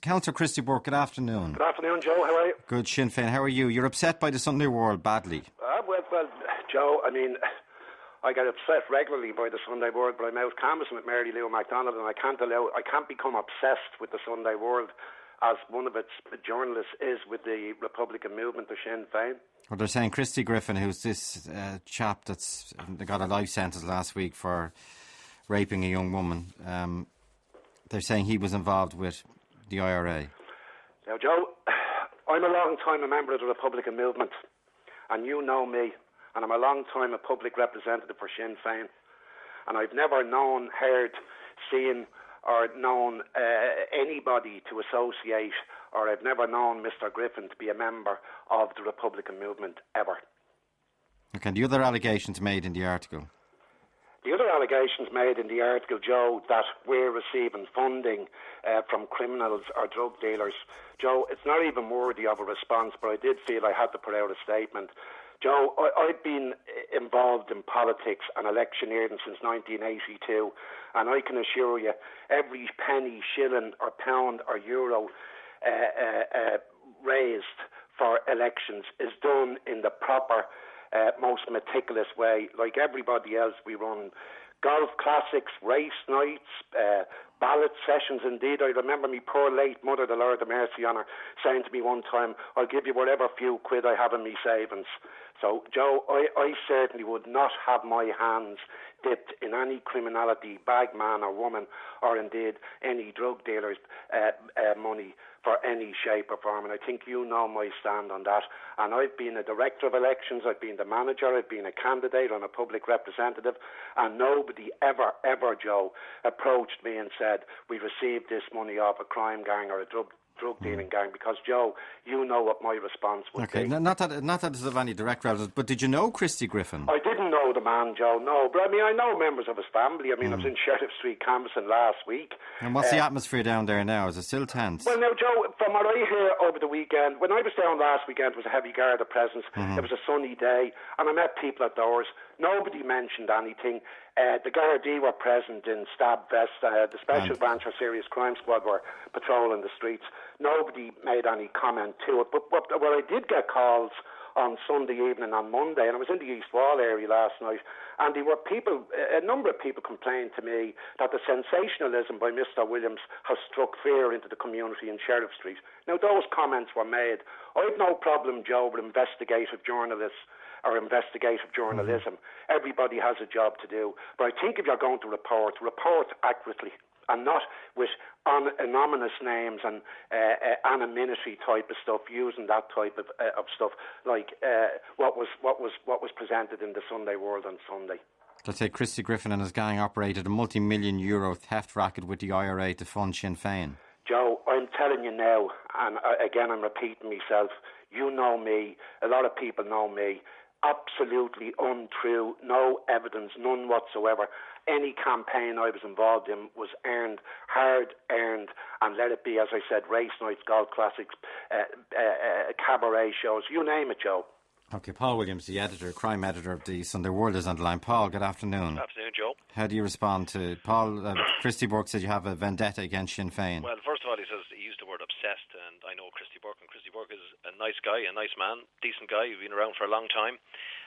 Councillor Christy Burke, good afternoon. Good afternoon, Joe. How are you? Good, Sinn Féin. How are you? You're upset by the Sunday World badly. Well, Joe, I mean, I get upset regularly by the Sunday World, but I'm out canvassing with Mary Lou MacDonald, and I can't become obsessed with the Sunday World as one of its journalists is with the Republican movement, the Sinn Féin. Well, they're saying Christy Griffin, who's this chap that's got a life sentence last week for raping a young woman, they're saying he was involved with the IRA. Now, Joe, I'm a long time a member of the Republican movement, and you know me, and I'm a long time a public representative for Sinn Féin, and I've never known, heard, seen or known anybody to associate, or I've never known Mr. Griffin to be a member of the Republican movement ever. Okay, the other allegations made in the article? The other allegations made in the article, Joe, that we're receiving funding from criminals or drug dealers, Joe, it's not even worthy of a response, but I did feel I had to put out a statement. Joe, I've been involved in politics and electioneering since 1982, and I can assure you, every penny, shilling or pound or euro raised for elections is done in the proper, most meticulous way. Like everybody else, we run golf classics, race nights, ballot sessions. Indeed, I remember my poor late mother, the Lord of mercy on her, saying to me one time, I'll give you whatever few quid I have in me savings. So, Joe, I certainly would not have my hands dipped in any criminality, bag man or woman, or indeed any drug dealer's money for any shape or form. And I think you know my stand on that. And I've been a director of elections, I've been the manager, I've been a candidate and a public representative, and nobody ever, Joe, approached me and said, we received this money off a crime gang or a drug dealing gang, because, Joe, you know what my response would be. Not that it's of any direct relevance, but did you know Christy Griffin? I didn't know the man, Joe, no, but I mean, I know members of his family. I mean, I was in Sheriff Street canvassing last week. And what's the atmosphere down there now? Is it still tense? Well, now, Joe, from what I hear over the weekend, when I was down last weekend, it was a heavy guard of presence. It was a sunny day, and I met people at doors. Nobody mentioned anything. The Gardaí were present in stab vests. The Special Branch or Serious Crime Squad were patrolling the streets. Nobody made any comment to it. But I did get calls on Sunday evening, on Monday, and I was in the East Wall area last night, and there were a number of people complained to me that the sensationalism by Mr. Williams has struck fear into the community in Sheriff Street. Now, those comments were made. I've no problem, Joe, with investigative journalists or investigative journalism. Everybody has a job to do. But I think if you're going to report accurately, and not with anonymous names and anonymity type of stuff, using that type of stuff like what was presented in the Sunday World on Sunday. Let's say Christy Griffin and his gang operated a multi-million euro theft racket with the IRA to fund Sinn Féin. Joe, I'm telling you now, and again I'm repeating myself, you know me, a lot of people know me, absolutely untrue, no evidence, none whatsoever. Any campaign I was involved in was hard earned, and let it be, as I said, race nights, golf classics, cabaret shows, you name it, Joe. Okay, Paul Williams, the crime editor of the Sunday World, is on the line. Paul, good afternoon. Good afternoon, Joe. How do you respond to Paul? Christy Burke said you have a vendetta against Sinn Féin. Well, first of all, he used the word obsessed, and I know Christy Burke, and Christy Burke is a nice guy, a nice man, decent guy, who's been around for a long time.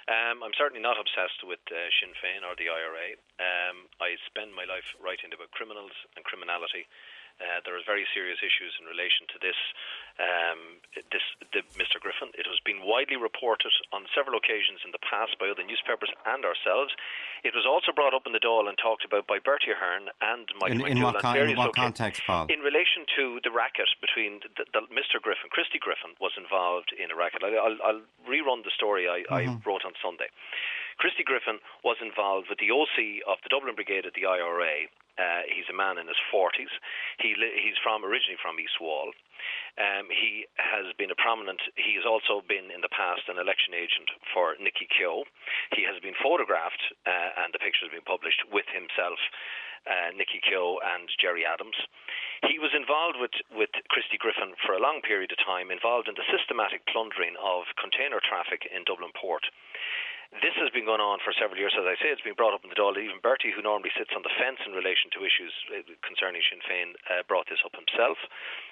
I'm certainly not obsessed with Sinn Féin or the IRA. I spend my life writing about criminals and criminality. There are very serious issues in relation to this Mr. Griffin. It has been widely reported on several occasions in the past by other newspapers and ourselves. It was also brought up in the Dáil and talked about by Bertie Ahern and Michael McDougall. In what context, Paul? In relation to the racket between Mr. Griffin, Christy Griffin was involved in a racket. I'll rerun the story I wrote on Sunday. Christy Griffin was involved with the OC of the Dublin Brigade at the IRA. He's a man in his 40s. He's originally from East Wall. He has been he has also been in the past an election agent for Nicky Keogh. He has been photographed, and the pictures have been published, with himself, Nicky Keogh and Jerry Adams. He was involved with Christy Griffin for a long period of time, involved in the systematic plundering of container traffic in Dublin Port. This has been going on for several years. As I say, it's been brought up in the Daly. Even Bertie, who normally sits on the fence in relation to issues concerning Sinn Féin, brought this up himself.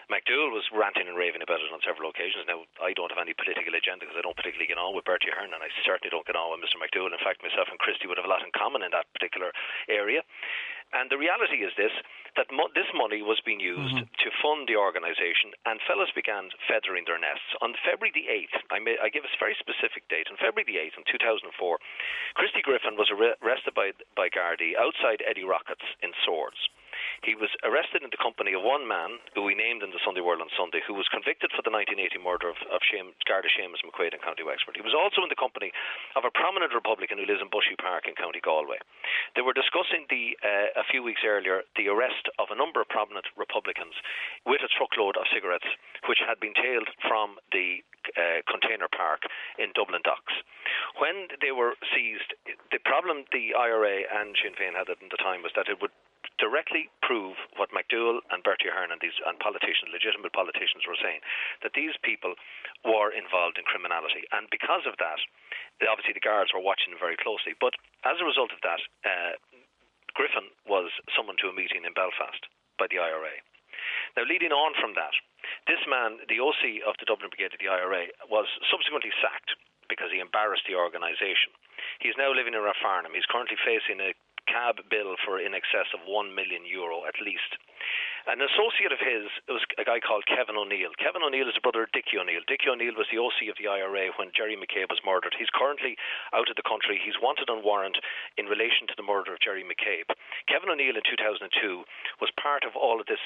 McDougall was ranting and raving about it on several occasions. Now, I don't have any political agenda because I don't particularly get on with Bertie Ahern, and I certainly don't get on with Mr. McDougall. In fact, myself and Christy would have a lot in common in that particular area. And the reality is this, that this money was being used to fund the organisation, and fellas began feathering their nests. On February the 8th, I give a very specific date, on February the 8th in 2004, Christy Griffin was arrested by Gardaí outside Eddie Rockets in Swords. He was arrested in the company of one man, who we named in the Sunday World on Sunday, who was convicted for the 1980 murder of Garda Seamus McQuaid in County Wexford. He was also in the company of a prominent Republican who lives in Bushy Park in County Galway. They were discussing a few weeks earlier the arrest of a number of prominent Republicans with a truckload of cigarettes which had been tailed from the container park in Dublin Docks. When they were seized, the problem the IRA and Sinn Féin had at the time was that it would directly prove what McDougall and Bertie Ahern and politicians, legitimate politicians, were saying, that these people were involved in criminality. And because of that, obviously the guards were watching them very closely. But as a result of that, Griffin was summoned to a meeting in Belfast by the IRA. Now, leading on from that, this man, the OC of the Dublin Brigade of the IRA, was subsequently sacked because he embarrassed the organisation. He's now living in Rathfarnham. He's currently facing a cab bill for in excess of €1 million at least. An associate of his was a guy called Kevin O'Neill. Kevin O'Neill is the brother of Dickie O'Neill. Dickie O'Neill was the OC of the IRA when Jerry McCabe was murdered. He's currently out of the country. He's wanted on warrant in relation to the murder of Jerry McCabe. Kevin O'Neill in 2002 was part of all of this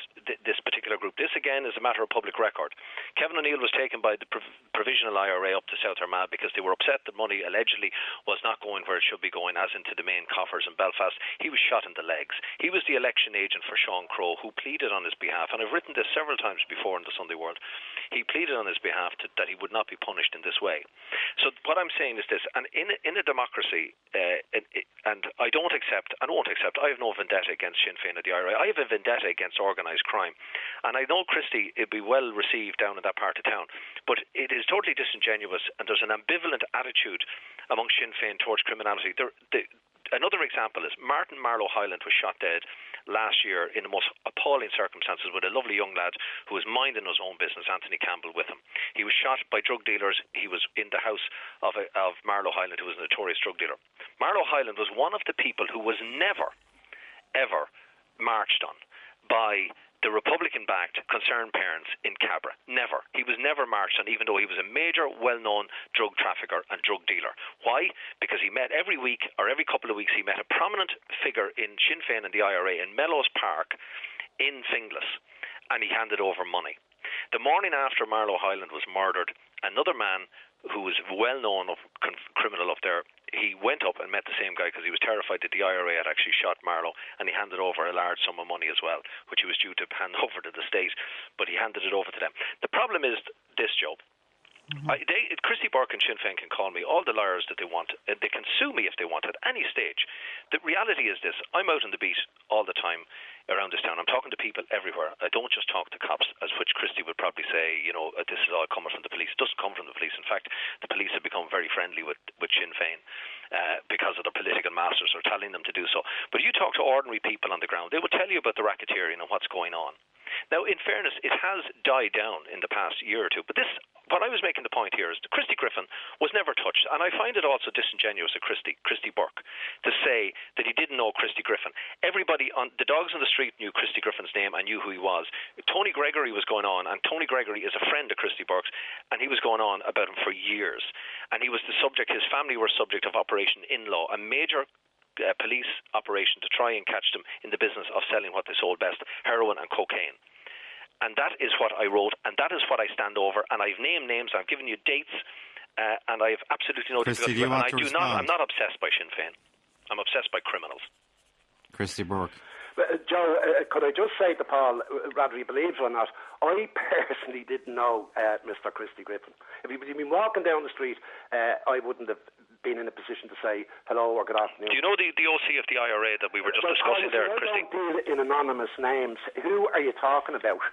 particular group. This again is a matter of public record. Kevin O'Neill was taken by the provisional IRA up to South Armagh because they were upset that money allegedly was not going where it should be going, as into the main coffers in Belfast. He was shot in the legs. He was the election agent for Sean Crowe, who pleaded on his behalf, and I've written this several times before in the Sunday World, he pleaded on his behalf that he would not be punished in this way. So what I'm saying is this, and in a democracy, and I won't accept, I have no vendetta against Sinn Féin or the IRA. I have a vendetta against organised crime. And I know, Christy, it'd be well received down in that part of town, but it is totally disingenuous, and there's an ambivalent attitude among Sinn Féin towards criminality. Another example is Martin Marlowe Hyland was shot dead last year in the most appalling circumstances with a lovely young lad who was minding his own business, Anthony Campbell, with him. He was shot by drug dealers. He was in the house of Marlowe Hyland, who was a notorious drug dealer. Marlowe Hyland was one of the people who was never, ever marched on by the Republican-backed Concerned Parents in Cabra. Never. He was never marched on, even though he was a major, well-known drug trafficker and drug dealer. Why? Because he met every week or every couple of weeks, he met a prominent figure in Sinn Féin and the IRA in Melrose Park in Finglas, and he handed over money. The morning after Marlowe Hyland was murdered, another man who was well-known criminal up there, he went up and met the same guy because he was terrified that the IRA had actually shot Marlowe, and he handed over a large sum of money as well, which he was due to hand over to the state, but he handed it over to them. The problem is this, Joe. Christy Burke and Sinn Féin can call me all the liars that they want. They can sue me if they want at any stage. The reality is this. I'm out on the beat all the time around this town. I'm talking to people everywhere. I don't just talk to cops, as which Christy would probably say, this is all coming from the police. It doesn't come from the police. In fact, the police have become very friendly with Sinn Féin because of their political masters are telling them to do so. But you talk to ordinary people on the ground, they will tell you about the racketeering and what's going on. Now, in fairness, it has died down in the past year or two, but what I was making the point here is that Christy Griffin was never touched, and I find it also disingenuous of Christy Burke to say that he didn't know Christy Griffin. Everybody on the dogs on the street knew Christy Griffin's name and knew who he was. Tony Gregory was going on, and Tony Gregory is a friend of Christy Burke's, and he was going on about him for years. And he was the subject, his family were subject of Operation In-Law, a major police operation to try and catch them in the business of selling what they sold best, heroin and cocaine. And that is what I wrote, and that is what I stand over. And I've named names, I've given you dates, and I have absolutely no Christy, difficulty. I'm not obsessed by Sinn Féin. I'm obsessed by criminals. Christy Burke. Joe, could I just say to Paul, whether he believes or not, I personally didn't know Mr. Christy Griffin. If he'd been walking down the street, I wouldn't have been in a position to say hello or good afternoon. Do you know the OC of the IRA that we were just discussing there, Christy? I don't deal in anonymous names. Who are you talking about?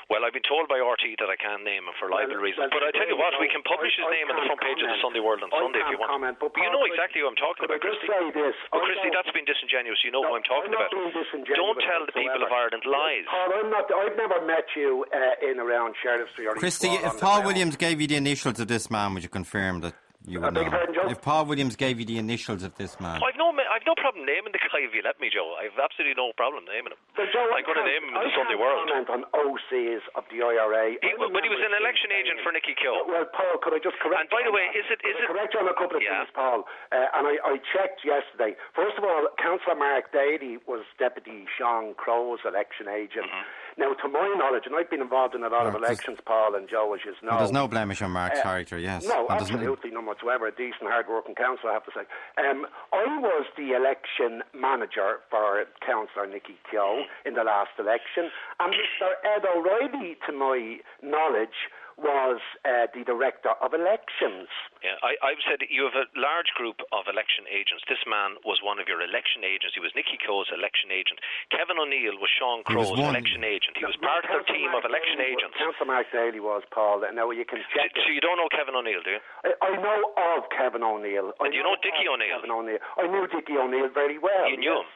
Well, I've been told by RT that I can't name him for libel reasons. But I tell you what, we can publish his name on the front page of the Sunday World on Sunday if you want. But you know exactly who I'm talking about, Christy. But Christy, that's been disingenuous. You know who I'm talking about. Don't tell the people of Ireland lies. Paul, I've never met you in around Sheriff Street. Christy, if Paul Williams gave you the initials of this man, would you confirm that you would know? If Paul Williams gave you the initials of this man. I've no problem naming the guy if you let me, Joe. I've absolutely no problem naming him. I'm going to name him in the Sunday World. I can't comment on OCs of the IRA. But he was an election agent for Nicky Keogh. Well, Paul, could I just correct? And by the way, is it correct you on a couple of things, Paul? And I checked yesterday. First of all, Councillor Mark Daly was Deputy Sean Crow's election agent. Now, to my knowledge, and I've been involved in a lot of elections, Paul and Joe, as you know. Well, there's no blemish on Mark's character, yes. No, absolutely none whatsoever. A decent, hard-working councillor, I have to say. I was the election manager for Councillor Nicky Keogh in the last election, and Mr. Ed O'Reilly, to my knowledge, was the Director of Elections. Yeah, I've said you have a large group of election agents. This man was one of your election agents. He was Nicky Keogh's election agent. Kevin O'Neill was Sean Crow's election agent. He was part of their team of election agents. Councillor Mark Daly was, Paul. Now you can check So you don't know Kevin O'Neill, do you? I know of Kevin O'Neill. And do you know Dickie O'Neill? I knew Dickie O'Neill very well. You knew him?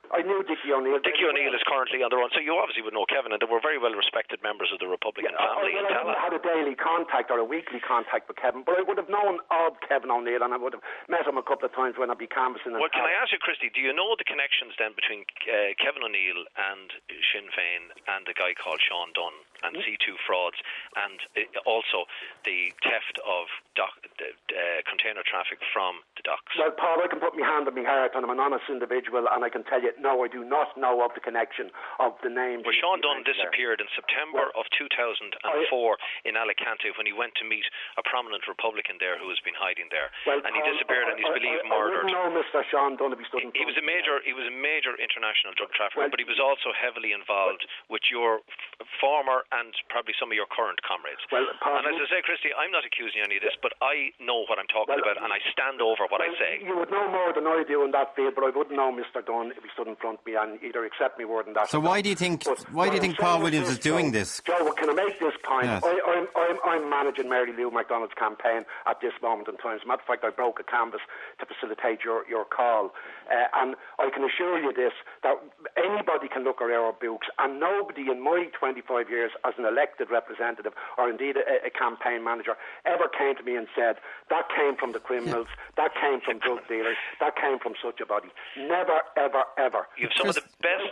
I knew Dickie O'Neill. Dickie O'Neill is currently on the run, so you obviously would know Kevin, and they were very well respected members of the Republican family in Tallaght. I never had a daily contact or a weekly contact with Kevin, but I would have known of Kevin O'Neill, and I would have met him a couple of times when I'd be canvassing. Well, can I ask you, Christy, do you know the connections then between Kevin O'Neill and Sinn Féin and a guy called Sean Dunn and C2 frauds, and also the theft of container traffic from the docks? Well, Paul, I can put my hand on my heart, and I'm an honest individual, and I can tell you, no, I do not know of the connection of the name. Well, Sean Dunn disappeared in September of 2004 in Alicante when he went to meet a prominent Republican there who has been hiding there, and he disappeared and he's believed murdered. I wouldn't know Mr. Sean Dunn if he stood in front. He was a major international drug trafficker, but he was also heavily involved with your former and probably some of your current comrades. Well, and as I say, Christy, I'm not accusing any of this, but I know what I'm talking about, and I stand over what I say. You would know more than I do in that field, but I wouldn't know Mr. Dunn if he stood in front of me and either accept me word on that. So why do you think Paul Williams is doing this? Joe, can I make this point? Yes. I'm managing Mary Lou MacDonald's campaign at this moment in time. As a matter of fact, I broke a canvas to facilitate your call, and I can assure you this, that anybody can look at our books, and nobody in my 25 years as an elected representative or indeed a campaign manager ever came to me and said that came from the criminals, that came from drug dealers, that came from such a body. Never, ever, ever. You have some of the best.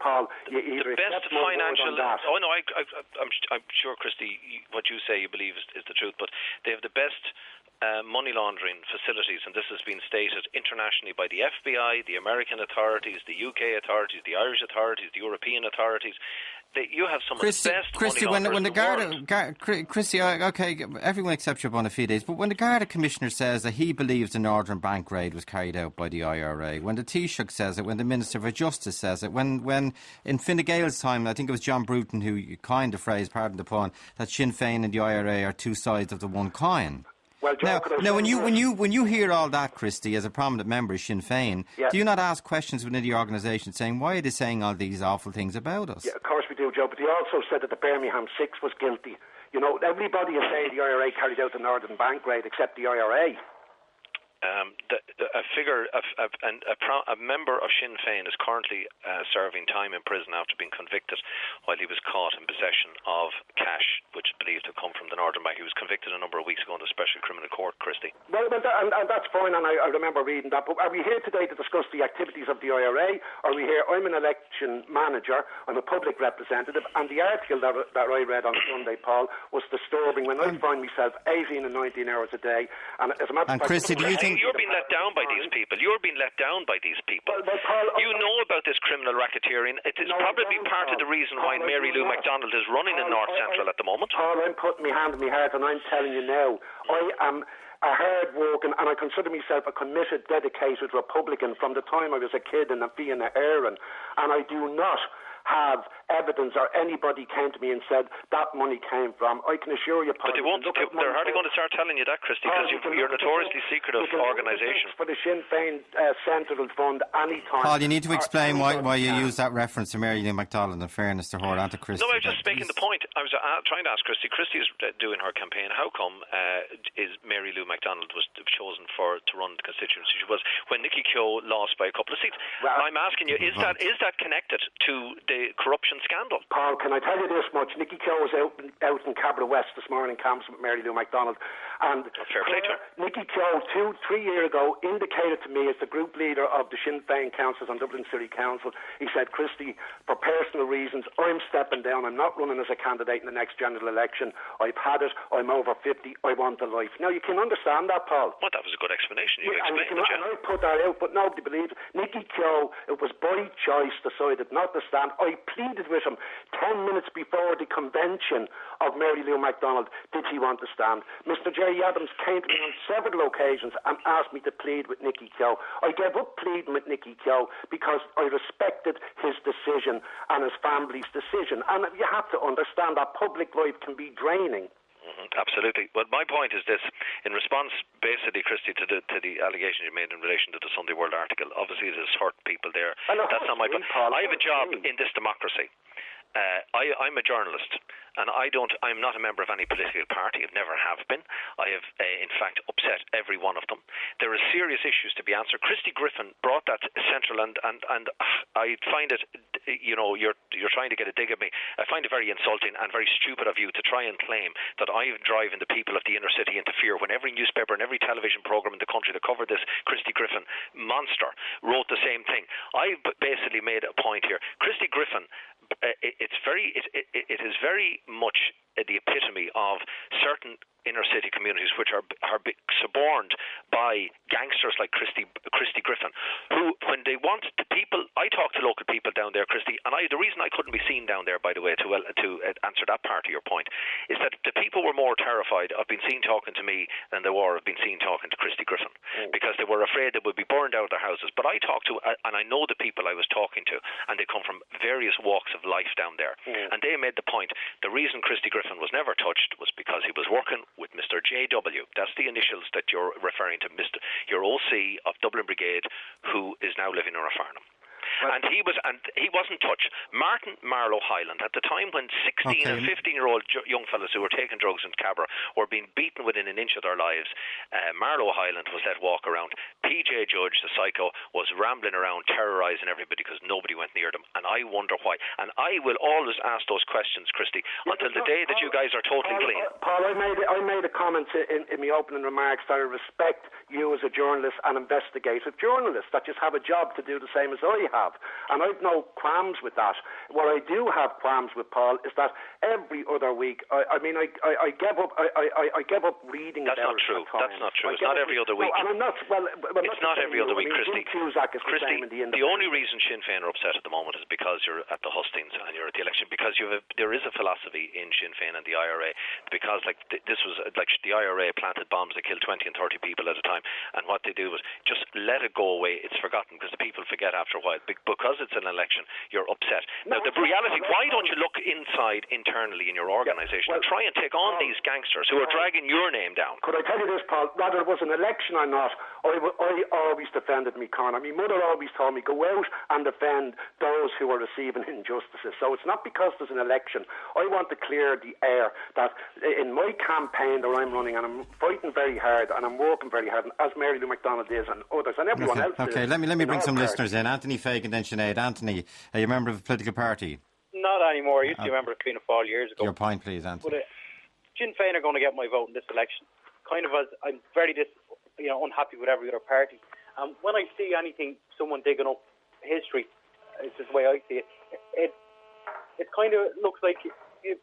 Paul, the best financial. Oh no, I'm sure, Christy, what you say you believe is the truth, but they have the best money laundering facilities, and this has been stated internationally by the FBI, the American authorities, the UK authorities, the Irish authorities, the European authorities. You have some of the best Christy, money when the Garda, Christy, okay, everyone except your bona fides, but when the Garda Commissioner says that he believes the Northern Bank raid was carried out by the IRA, when the Taoiseach says it, when the Minister for Justice says it, when in Fine Gael's time, I think it was John Bruton who coined the phrase, pardon the pun, that Sinn Féin and the IRA are two sides of the one coin. Well, Joe, now, when you hear all that, Christy, as a prominent member of Sinn Féin, do you not ask questions within the organisation saying, why are they saying all these awful things about us? Yeah, of course we do, Joe, but they also said that the Birmingham Six was guilty. You know, everybody is saying the IRA carried out the Northern Bank raid except the IRA. A member of Sinn Féin is currently serving time in prison after being convicted while he was caught in possession of cash which is believed to come from the Northern Bank. He was convicted a number of weeks ago in the Special Criminal Court, Christy. Well, and that's fine, and I remember reading that, but are we here today to discuss the activities of the IRA? Are we here? I'm an election manager, I'm a public representative, and the article that I read on Sunday, Paul, was disturbing when I find myself 18 and 19 hours a day, and as a matter of fact... Christy, do you think... You're being let down by these people. You're being let down by these people. You know about this criminal racketeering. It is probably part of the reason why Mary Lou MacDonald is running in North Central at the moment. Paul, I'm putting my hand on my heart and I'm telling you now, I am a hard-working, and I consider myself a committed, dedicated Republican from the time I was a kid in a Fianna Éireann, and I do not have evidence or anybody came to me and said that money came from. I can assure you, Paul. But they won't. They're hardly going to start telling you that, Christy, because you're a notoriously secretive organisation. For the Sinn Féin Central Fund, any time. Paul, you need to explain why you use that reference to Mary Lou McDonald, in fairness to her and to Christy. No, I was just making the point. I was trying to ask Christy. Christy is doing her campaign. How come is Mary Lou McDonald was chosen to run the constituency she was when Nicky Keogh lost by a couple of seats? Well, I'm asking you, is that connected to the corruption scandal? Paul, can I tell you this much? Nicky Keogh was out in Cabra West this morning, camps with Mary Lou McDonald, and fair play to her. Nicky Keogh 2-3 years ago indicated to me as the group leader of the Sinn Féin councillors on Dublin City Council, he said, Christy, for personal reasons, I'm stepping down. I'm not running as a candidate in the next general election. I've had it. I'm over 50. I want the life. Now, you can understand that, Paul. Well, that was a good explanation. You explained it, and I put that out, but nobody believed it. Nicky Keogh, it was by choice, decided not to stand. I pleaded with him 10 minutes before the convention of Mary Lou McDonald, did he want to stand? Mr. Jerry Adams came to me on several occasions and asked me to plead with Nicky Keogh. I gave up pleading with Nicky Keogh because I respected his decision and his family's decision. And you have to understand that public life can be draining. Absolutely. Well, my point is this: in response, basically, Christy, to the allegation you made in relation to the Sunday World article. Obviously, it has hurt people there. That's not my point. I have a job in this democracy. I'm a journalist, and I'm not a member of any political party. I never have been. I have, in fact, upset every one of them. There are serious issues to be answered. Christy Griffin brought that central, and I find it, you're trying to get a dig at me. I find it very insulting and very stupid of you to try and claim that I'm driving the people of the inner city into fear when every newspaper and every television program in the country that covered this Christy Griffin monster wrote the same thing. I basically made a point here. Christy Griffin, it is very much the epitome of certain inner city communities which are suborned by gangsters like Christy Griffin, who, when they want the people, I talk to local people down there, Christy, and the reason I couldn't be seen down there, by the way, to answer that part of your point, is that the people were more terrified of being seen talking to me than they were of being seen talking to Christy Griffin, because they were afraid they would be burned out of their houses. But I talked to, and I know the people I was talking to, and they come from various walks of life down there, and they made the point, the reason Christy Griffin was never touched was because he was working with Mr. JW. That's the initials that you're referring to, your OC of Dublin Brigade, who is now living in Rafarnham. And he wasn't touched. Martin Marlowe Hyland, at the time when 16 and 15-year-old young fellas who were taking drugs in Cabra were being beaten within an inch of their lives, Marlowe Hyland was let walk around. PJ Judge, the psycho, was rambling around terrorising everybody because nobody went near them, and I wonder why. And I will always ask those questions, Christy, until the day that you guys are totally clean. Paul, I made a comment in my opening remarks that I respect you as a journalist and investigative journalist that just have a job to do the same as I have. And I've no qualms with that. What I do have qualms with, Paul, is that every other week, I gave up reading. That's not true. That's not true. It's not every other week. No, and I'm not. It's not every other week, Christy. Christy, the only reason Sinn Féin are upset at the moment is because you're at the hustings and you're at the election. Because there is a philosophy in Sinn Féin and the IRA. Because this was like the IRA planted bombs that killed 20 and 30 people at a time, and what they do was just let it go away. It's forgotten because the people forget after a while. Because it's an election, you're upset. Now, the reality, why don't you look inside internally in your organisation and try and take on these gangsters who are dragging your name down? Could I tell you this, Paul? Whether it was an election or not, I always defended me corner. My mother always told me, go out and defend those who are receiving injustices. So it's not because there's an election. I want to clear the air that in my campaign that I'm running, and I'm fighting very hard and I'm working very hard, as Mary Lou McDonald is and others and everyone else is. Okay, let me bring some listeners in. Anthony Fagan, then Sinead. Anthony, are you a member of a political party? Not anymore. I used to be a member of Fianna Fáil years ago. Your point, please, Anthony. But Sinn Féin are going to get my vote in this election. Kind of as I'm very unhappy with every other party. When I see someone digging up history, it's just the way I see it. It kind of looks like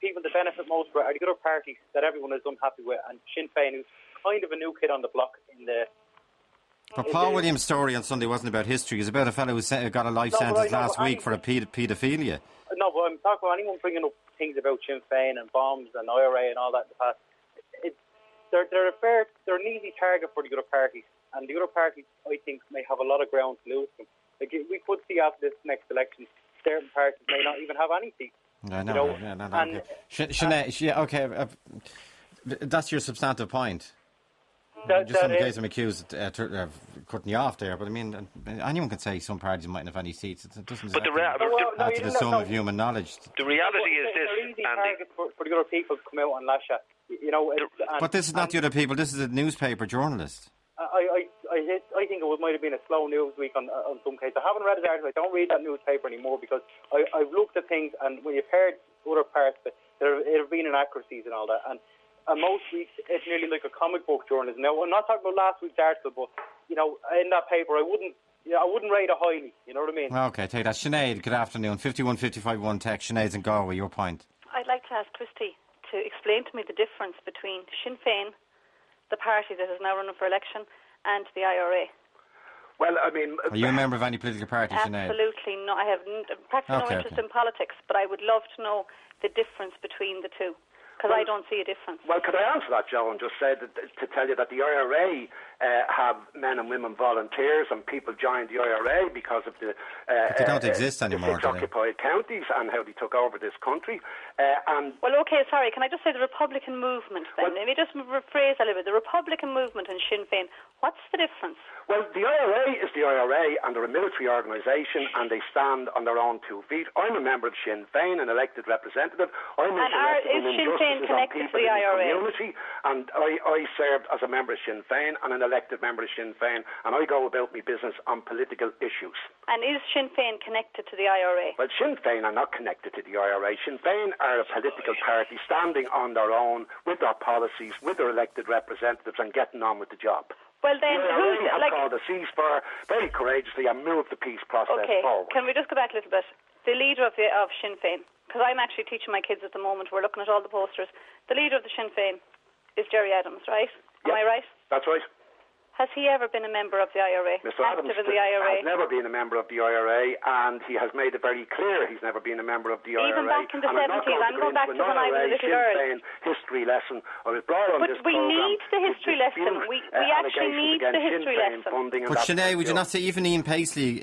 people that benefit most for it are the other parties that everyone is unhappy with, and Sinn Féin is kind of a new kid on the block in the. But Paul Williams' story on Sunday wasn't about history. It was about a fellow who got a life sentence last week for a paedophilia. No, but I'm talking about anyone bringing up things about Sinn Féin and bombs and IRA and all that in the past. They're an easy target for the other parties, and the other parties, I think, may have a lot of ground to lose them. We could see after this next election, certain parties may not even have any seats. Sinead, okay, that's your substantive point. Just in case I'm accused of cutting you off there, but I mean, anyone can say some parties mightn't have any seats. It doesn't add to the sum of human knowledge. The reality is this, Andy. For the other people to come out and lash at. But this is not the other people. This is a newspaper journalist. I think it might have been a slow news week on some cases. I haven't read his article. I don't read that newspaper anymore because I've looked at things, and when you've heard other parts of it, there have been inaccuracies and all that. And most weeks it's nearly like a comic book journalism. Now, I'm not talking about last week's article, but in that paper, I wouldn't rate it highly. You know what I mean? Okay, take that. Sinead, good afternoon. 51551 text. Sinead's in Galway. Your point. I'd like to ask Christy to explain to me the difference between Sinn Féin, the party that is now running for election, and the IRA. Well, I mean... Are you a member of any political party, Sinead? Absolutely not. I have practically no interest in politics, but I would love to know the difference between the two, because I don't see a difference. Well, could I answer that, Joe, and just say to tell you that the IRA have men and women volunteers, and people joined the IRA because of the... but they don't exist anymore, the occupied counties and how they took over this country. Well, okay, sorry, can I just say the Republican movement then? Let me just rephrase a little bit. The Republican movement and Sinn Féin, what's the difference? Well, the IRA is the IRA, and they're a military organisation, and they stand on their own 2 feet. I'm a member of Sinn Féin, an elected representative. Is Sinn Féin connected to the IRA? Community, and I served as a member of Sinn Féin and an elected member of Sinn Féin, and I go about my business on political issues. And is Sinn Féin connected to the IRA? Well, Sinn Féin are not connected to the IRA. Sinn Féin are a political party standing on their own with their policies, with their elected representatives, and getting on with the job. Well, then, who's called a ceasefire very courageously and moved the peace process forward. Can we just go back a little bit? The leader of Sinn Féin, because I'm actually teaching my kids at the moment, we're looking at all the posters. The leader of the Sinn Féin is Jerry Adams, right? Am I right? That's right. Has he ever been a member of the IRA? Mr. Adams in the IRA? has never been a member of the IRA, and he has made it very clear he's never been a member of the IRA. Even back in the 70s, I'm going back to when I was a little girl. History lesson. I was brought on but this we program need the history lesson. We actually need the history lesson. But Sinead, would you not say even Ian Paisley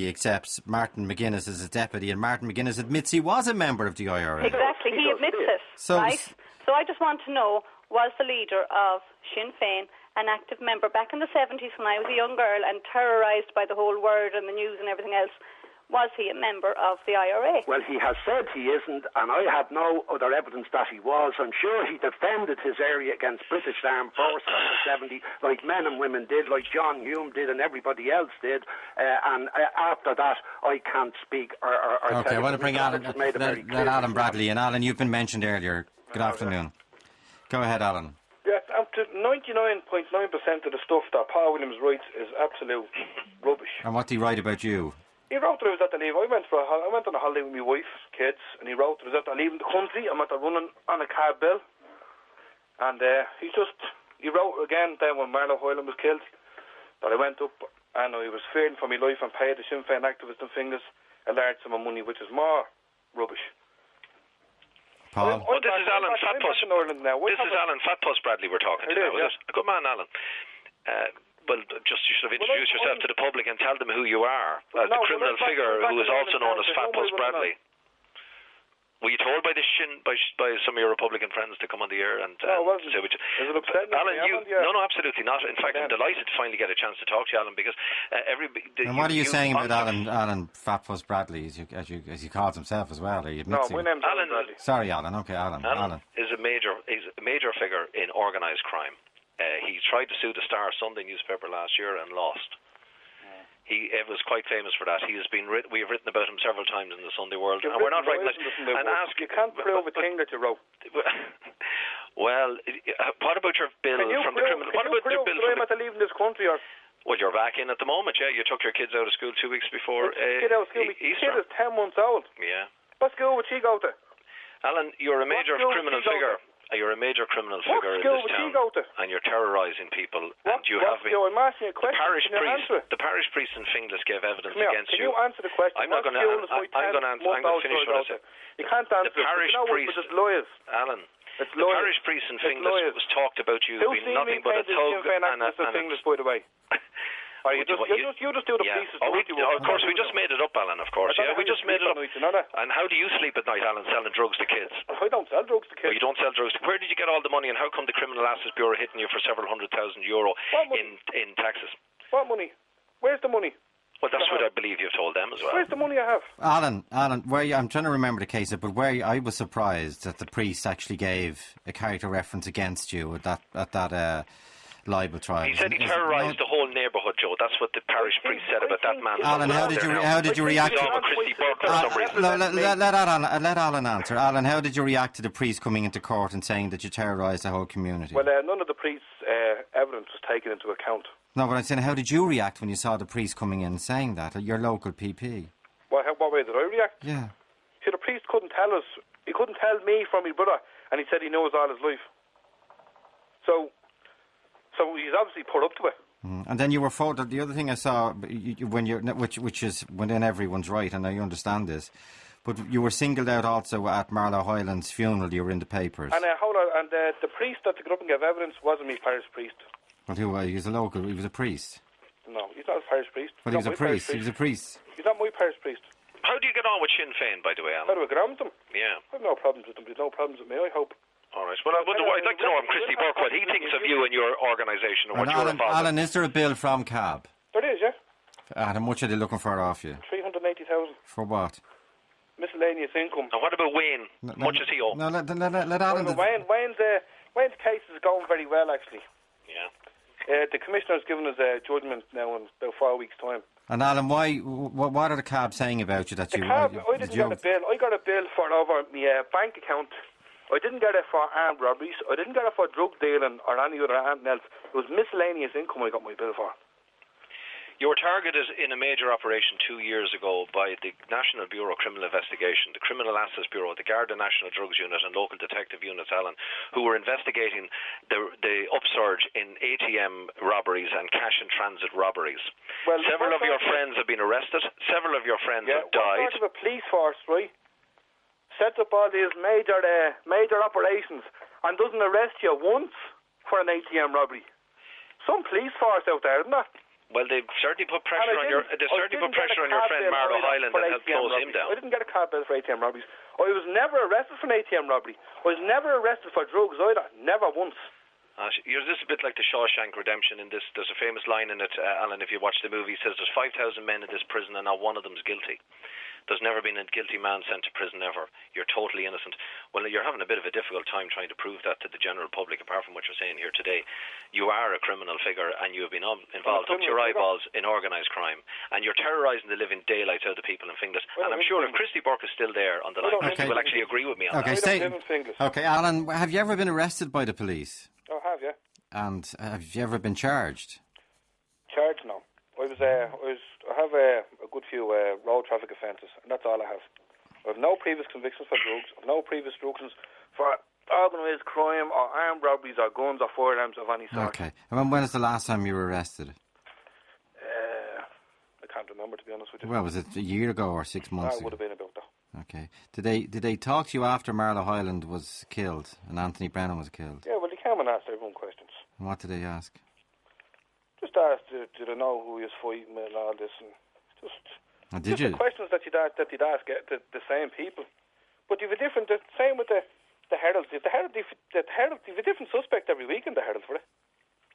accepts Martin McGuinness as his deputy, and Martin McGuinness admits he was a member of the IRA? Exactly, he admits it, right? So I just want to know, was the leader of Sinn Féin an active member back in the 70s when I was a young girl and terrorised by the whole word and the news and everything else? Was he a member of the IRA? Well, he has said he isn't, and I have no other evidence that he was. I'm sure he defended his area against British armed forces in the 70s, like men and women did, like John Hume did, and everybody else did. And after that, I can't speak or okay, I want to bring Alan Bradley. And Alan, you've been mentioned earlier. Good afternoon. Go ahead, Alan. Yes, up to 99.9% of the stuff that Paul Williams writes is absolute rubbish. And what did he write about you? He wrote that I was at the leave. I went on a holiday with my wife, kids, and he wrote that I was at leaving the country. I'm at the running on a car bill. And he wrote again then when Marlow Hoyland was killed that I went up and I was fearing for my life and paid the Sinn Féin activists and fingers a large sum of money, which is more rubbish. Paul? This is Alan Fatpuss. This is Alan Fatpuss Bradley we're talking to now, is it? A good man, Alan. Well, just you should have introduced yourself to the public and tell them who you are. The criminal figure who is also known as Fatpuss Bradley. Were you told by some of your Republican friends to come on the air and say what you... Is it upsetting? Alan, no, absolutely not. In fact, I'm delighted to finally get a chance to talk to you, Alan, because And what are you saying about Alan Fatpuss Bradley, as he calls himself as well? He admits my name's Alan Bradley. Sorry, Alan. Okay, Alan. Alan is a major figure in organised crime. He tried to sue the Star Sunday newspaper last year and lost. He was quite famous for that. We have written about him several times in the Sunday World, and we're not writing that. And you can't prove a thing that you wrote. Well, what about your bill from the criminal? What about your bill? I'm at leaving this country, or? Well, you're back in at the moment. Yeah, you took your kids out of school 2 weeks before kid out of school. Easter. Kid is 10 months old. Yeah. What school would she go to? Alan, you're a major criminal figure. You're a major criminal figure in this town, and you're terrorising people. And you have been. I'm asking you a question. The parish priest in Finglas gave evidence against you. Can you answer the question? I'm going to finish what I said. You can't answer. The parish priest, Alan. The parish priest in Finglas was talked about you being nothing but a thug and Finglas, by the way. You just do the pieces. Of course, we just made it up, Alan, of course. Yeah, we just made it up. And how do you sleep at night, Alan, selling drugs to kids? I don't sell drugs to kids. You don't sell drugs. Where did you get all the money, and how come the Criminal Assets Bureau hitting you for several €100,000 in taxes? What money? Where's the money? Well, that's what I believe you've told them as well. Where's the money I have? Alan, I'm trying to remember the case, but I was surprised that the priest actually gave a character reference against you at that libel trial. He said he terrorised the whole neighbourhood, Joe. That's what the parish priest said about that man. Alan, how did you react? Let Alan answer. Alan, how did you react to the priest coming into court and saying that you terrorised the whole community? Well, none of the priest's evidence was taken into account. No, but I'm saying, how did you react when you saw the priest coming in and saying that, your local PP? What way did I react? Yeah. See, the priest couldn't tell us. He couldn't tell me from my brother, and he said he knows all his life. So he's obviously put up to it. And then you were the other thing I saw, which is when everyone's right, and I understand this, but you were singled out also at Marlow Highland's funeral. You were in the papers. And hold on, and the priest that got up and gave evidence wasn't me parish priest. Well, he was a local. He was a priest. No, he's not a parish priest. But he was a priest. He was a priest. He's not my parish priest. How do you get on with Sinn Féin, by the way, Alan? How do I get on with them? Yeah. I have no problems with them. There's no problems with me, I hope. All right. Well, I'd like to know from Christy Burke what he thinks of you and your organisation and what you're involved in. Alan, is there a bill from CAB? There is, yeah. And how much are they looking for off you? 380,000. For what? Miscellaneous income. And what about Wayne? How much does he owe? No, let Alan... Wayne's case is going very well, actually. Yeah. The Commissioner's given us a judgment now in about 4 weeks' time. And Alan, what are the CAB saying about you? I didn't get a bill. I got a bill for over my bank account. I didn't get it for armed robberies. I didn't get it for drug dealing or any other anything else. It was miscellaneous income I got my bill for. You were targeted in a major operation 2 years ago by the National Bureau of Criminal Investigation, the Criminal Assets Bureau, the Garda National Drugs Unit and local detective units, Alan, who were investigating the upsurge in ATM robberies and cash in transit robberies. Well, several of your friends have been arrested. Several of your friends have died. Part of a police force, right, sets up all these major operations and doesn't arrest you once for an ATM robbery. Some police force out there, isn't there? Well, they've certainly put pressure on your friend Marlow Highland and helped close him down. I didn't get a card bill for ATM robberies. I was never arrested for an ATM robbery. I was never arrested for drugs either. Never once. This is a bit like the Shawshank Redemption in this. There's a famous line in it, Alan, if you watch the movie, it says there's 5,000 men in this prison and not one of them's guilty. There's never been a guilty man sent to prison ever. You're totally innocent. Well, you're having a bit of a difficult time trying to prove that to the general public, apart from what you're saying here today. You are a criminal figure and you have been involved up to your eyeballs in organised crime. And you're terrorising the living daylights out of the people in Finglas. And I'm sure if Christy Burke is still there on the line, Christy will actually agree with me on that. Okay, Alan, have you ever been arrested by the police? I have, yeah. And have you ever been charged? Charged, no. I have a good few road traffic offences, and that's all I have. I have no previous convictions for drugs. I have no previous convictions for organised crime or armed robberies or guns or firearms of any sort. Okay. And when was the last time you were arrested? I can't remember, to be honest with you. Well, was it a year ago or 6 months ago? It would have been about that. Okay. Did they talk to you after Marlow Highland was killed and Anthony Brennan was killed? Yeah, well, they came and asked everyone questions. And what did they ask? Just asked, did I know who he was fighting with and all this, and did you? The questions that you'd ask the same people. But you've a different. The same with the Herald. The Herald, you've a different suspect every week in the Herald for it.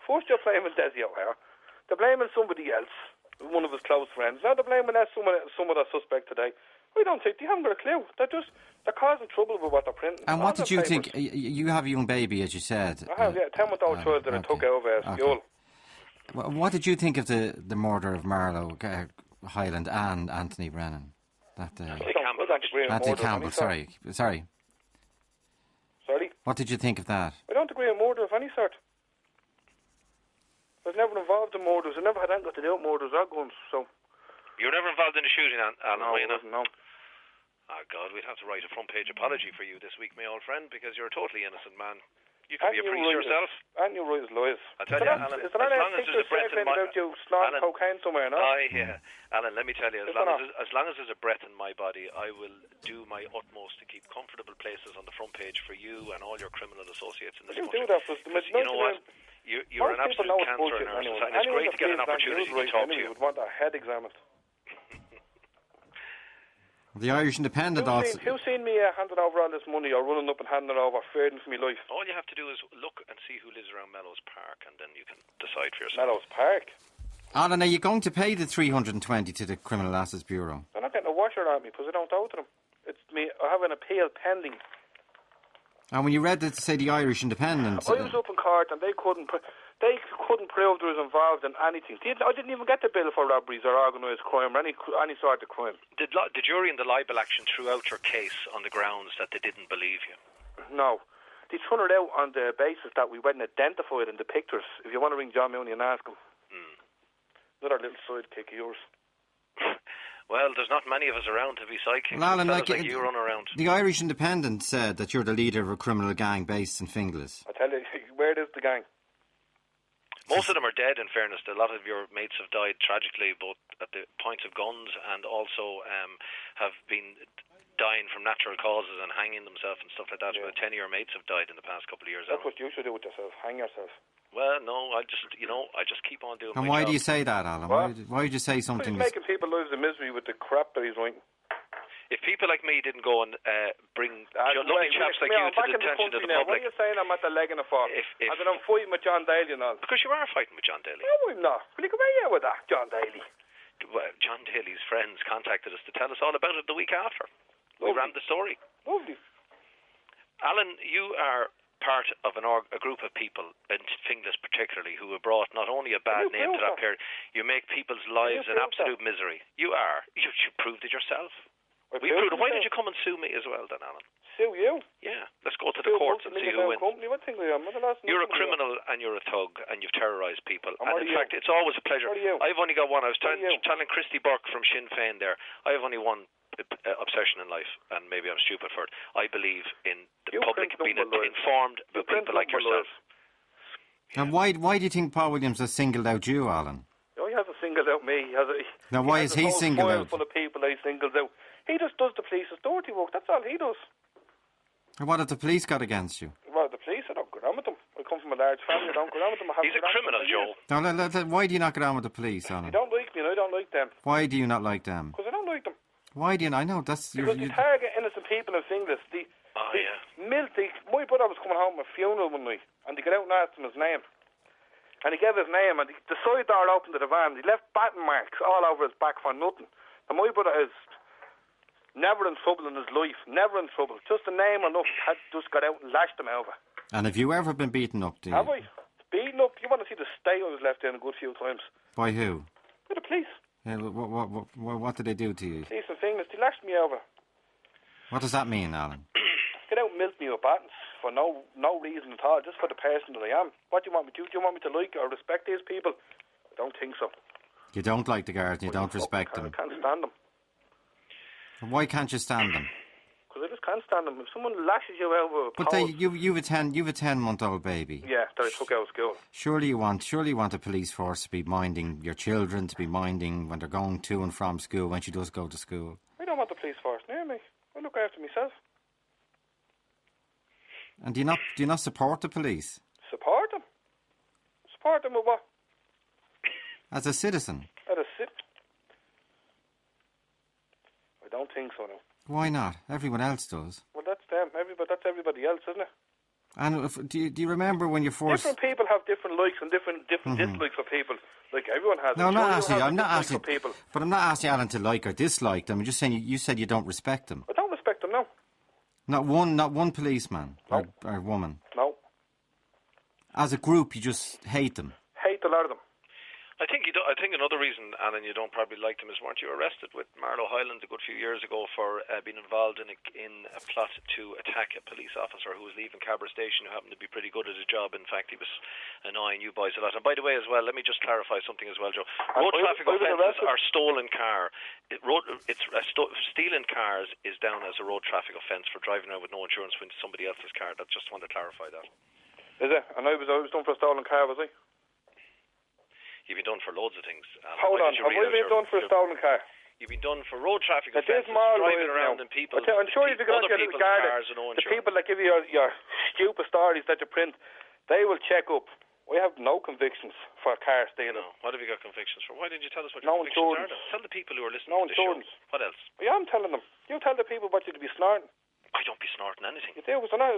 First you're blaming Desi O'Hare, they're blaming somebody else, one of his close friends. Now they're blaming some other suspect today. I don't think they haven't got a clue. They're causing trouble with what they're printing. And what did you think? You have a young baby, as you said. I have, yeah, 10-month-old child that I took out of school. What did you think of the murder of Marlow Highland and Anthony Brennan? Anthony Campbell, sorry. Sorry? What did you think of that? I don't agree with murder of any sort. I was never involved in murders. I never had anything to do with murders or guns, so... You were never involved in a shooting, Alan? No, I wasn't, no. Oh, God, we'd have to write a front-page apology for you this week, my old friend, because you're a totally innocent man. You can be a priest yourself. And you write lies. I tell you, Alan, is there any picture about you snorting cocaine somewhere, no? Yeah. Alan, let me tell you, as long as there's a breath in my body, I will do my utmost to keep comfortable places on the front page for you and all your criminal associates in this country. Do that, you know what? You're an absolute cancer in our society. It's great to get an opportunity to talk to you. Would want a head examined. The Irish Independent also... Who's seen me handing over all this money or running up and handing it over, fearing for my life? All you have to do is look and see who lives around Mellows Park, and then you can decide for yourself. Mellows Park? Alan, are you going to pay the $320 to the Criminal Assets Bureau? They're not getting a washer on me because I don't owe to them. It's me. I have an appeal pending. And when you read it to say the Irish Independent... I was up in court and they couldn't prove they was involved in anything. I didn't even get the bill for robberies or organised crime or any sort of crime. Did the jury in the libel action threw out your case on the grounds that they didn't believe you? No. They threw it out on the basis that we weren't identified in the pictures. If you want to ring John Mooney and ask him. Another little sidekick of yours. Well, there's not many of us around to be sidekicks. Well, Alan, like you run around. The Irish Independent said that you're the leader of a criminal gang based in Finglas. I tell you, where is the gang? Most of them are dead, in fairness. A lot of your mates have died tragically, both at the points of guns and also have been dying from natural causes and hanging themselves and stuff like that. Yeah. About 10 of your mates have died in the past couple of years. That's what you should do with yourself, hang yourself. Well, no, I just keep on doing and my why job. do you say that, Alan? Why would you say something? He's making people lives in misery with the crap that he's writing. If people like me didn't go and bring lovely chaps like you to the attention of the public... What are you saying I'm at the leg in the for? And then I'm fighting with John Daly and all. Because you are fighting with John Daly. No, I'm not. Will you come here with that, John Daly? Well, John Daly's friends contacted us to tell us all about it the week after. Lovely. We ran the story. Lovely. Alan, you are part of a group of people, in Finglas particularly, who have brought not only a bad name to that period, you make people's lives an absolute misery. You are. You proved it yourself. We proved it. Why did you come and sue me as well then, Alan? Sue you? Yeah. Let's go to the courts and see who wins. What thing I am? You're a criminal and you're a thug and you've terrorised people. And in fact, it's always a pleasure. I've only got one. I was telling Christy Burke from Sinn Féin there, I have only one obsession in life, and maybe I'm stupid for it. I believe in the public being informed about people like yourself. And why do you think Paul Williams has singled out you, Alan? No, he hasn't singled out me. Now, why is he singled out? Full of people he singles out. He just does the police's dirty work. That's all he does. And what have the police got against you? Well, the police, I don't go around with them. I come from a large family. I don't go around with them. He's a criminal, Joe. Now, why do you not get on with the police, Alan? They don't like me and I don't like them. Why do you not like them? Because I don't like them. Why do you not? I know, that's... Because they target innocent people in Finglas. My brother was coming home from a funeral one night and they got out and asked him his name. And he gave his name and the side door opened to the van. He left baton marks all over his back for nothing. And my brother is... never in trouble in his life. Never in trouble. Just the name enough had just got out and lashed him over. And have you ever been beaten up, do you? Have I? Beaten up? You want to see the state I was left in a good few times. By who? By the police. Yeah, what did they do to you? Police and Finglas. They lashed me over. What does that mean, Alan? Get out and milk me with batons for no reason at all. Just for the person that I am. What do you want me to do? Do you want me to like or respect these people? I don't think so. You don't like the guards and you don't respect them? I can't stand them. Why can't you stand them? Because I just can't stand them. If someone lashes you out with a pole... But you've a 10-month-old baby. Yeah, that I took out of school. Surely you want a police force to be minding your children, to be minding when they're going to and from school, when she does go to school. I don't want the police force near me. I look after myself. And do you not support the police? Support them? Support them with what? As a citizen? As a citizen? I don't think so, no. Why not? Everyone else does. Well, that's them. That's everybody else, isn't it? And do you remember when you first... Different people have different likes and different dislikes for people. Like everyone has. No, I'm not asking. People. But I'm not asking Alan to like or dislike them. I'm just saying you said you don't respect them. I don't respect them, no. Not one policeman or woman. No. As a group, you just hate them. Hate a lot of them. I think another reason, Alan, you don't probably like them is weren't you arrested with Marlow Highland a good few years ago for being involved in a plot to attack a police officer who was leaving Cabra Station, who happened to be pretty good at his job. In fact, he was annoying you boys a lot. And by the way, as well, let me just clarify something as well, Joe. Road traffic offences are stolen car. Stealing cars is down as a road traffic offence for driving around with no insurance when somebody else's car. I just want to clarify that. Is it? And I was done for a stolen car, was I? You've been done for loads of things. Hold on, have I been done for a stolen car? You've been done for road traffic offences, driving around and people. I'm sure if you go to your cars, the people that give you your stupid stories that you print, they will check up. We have no convictions for car stealing. No. What have you got convictions for? Why didn't you tell us what your convictions are? Tell the people who are listening to the show. What else? Yeah, I'm telling them. You tell the people what you'd be snorting. I don't be snorting anything. You do. It's not a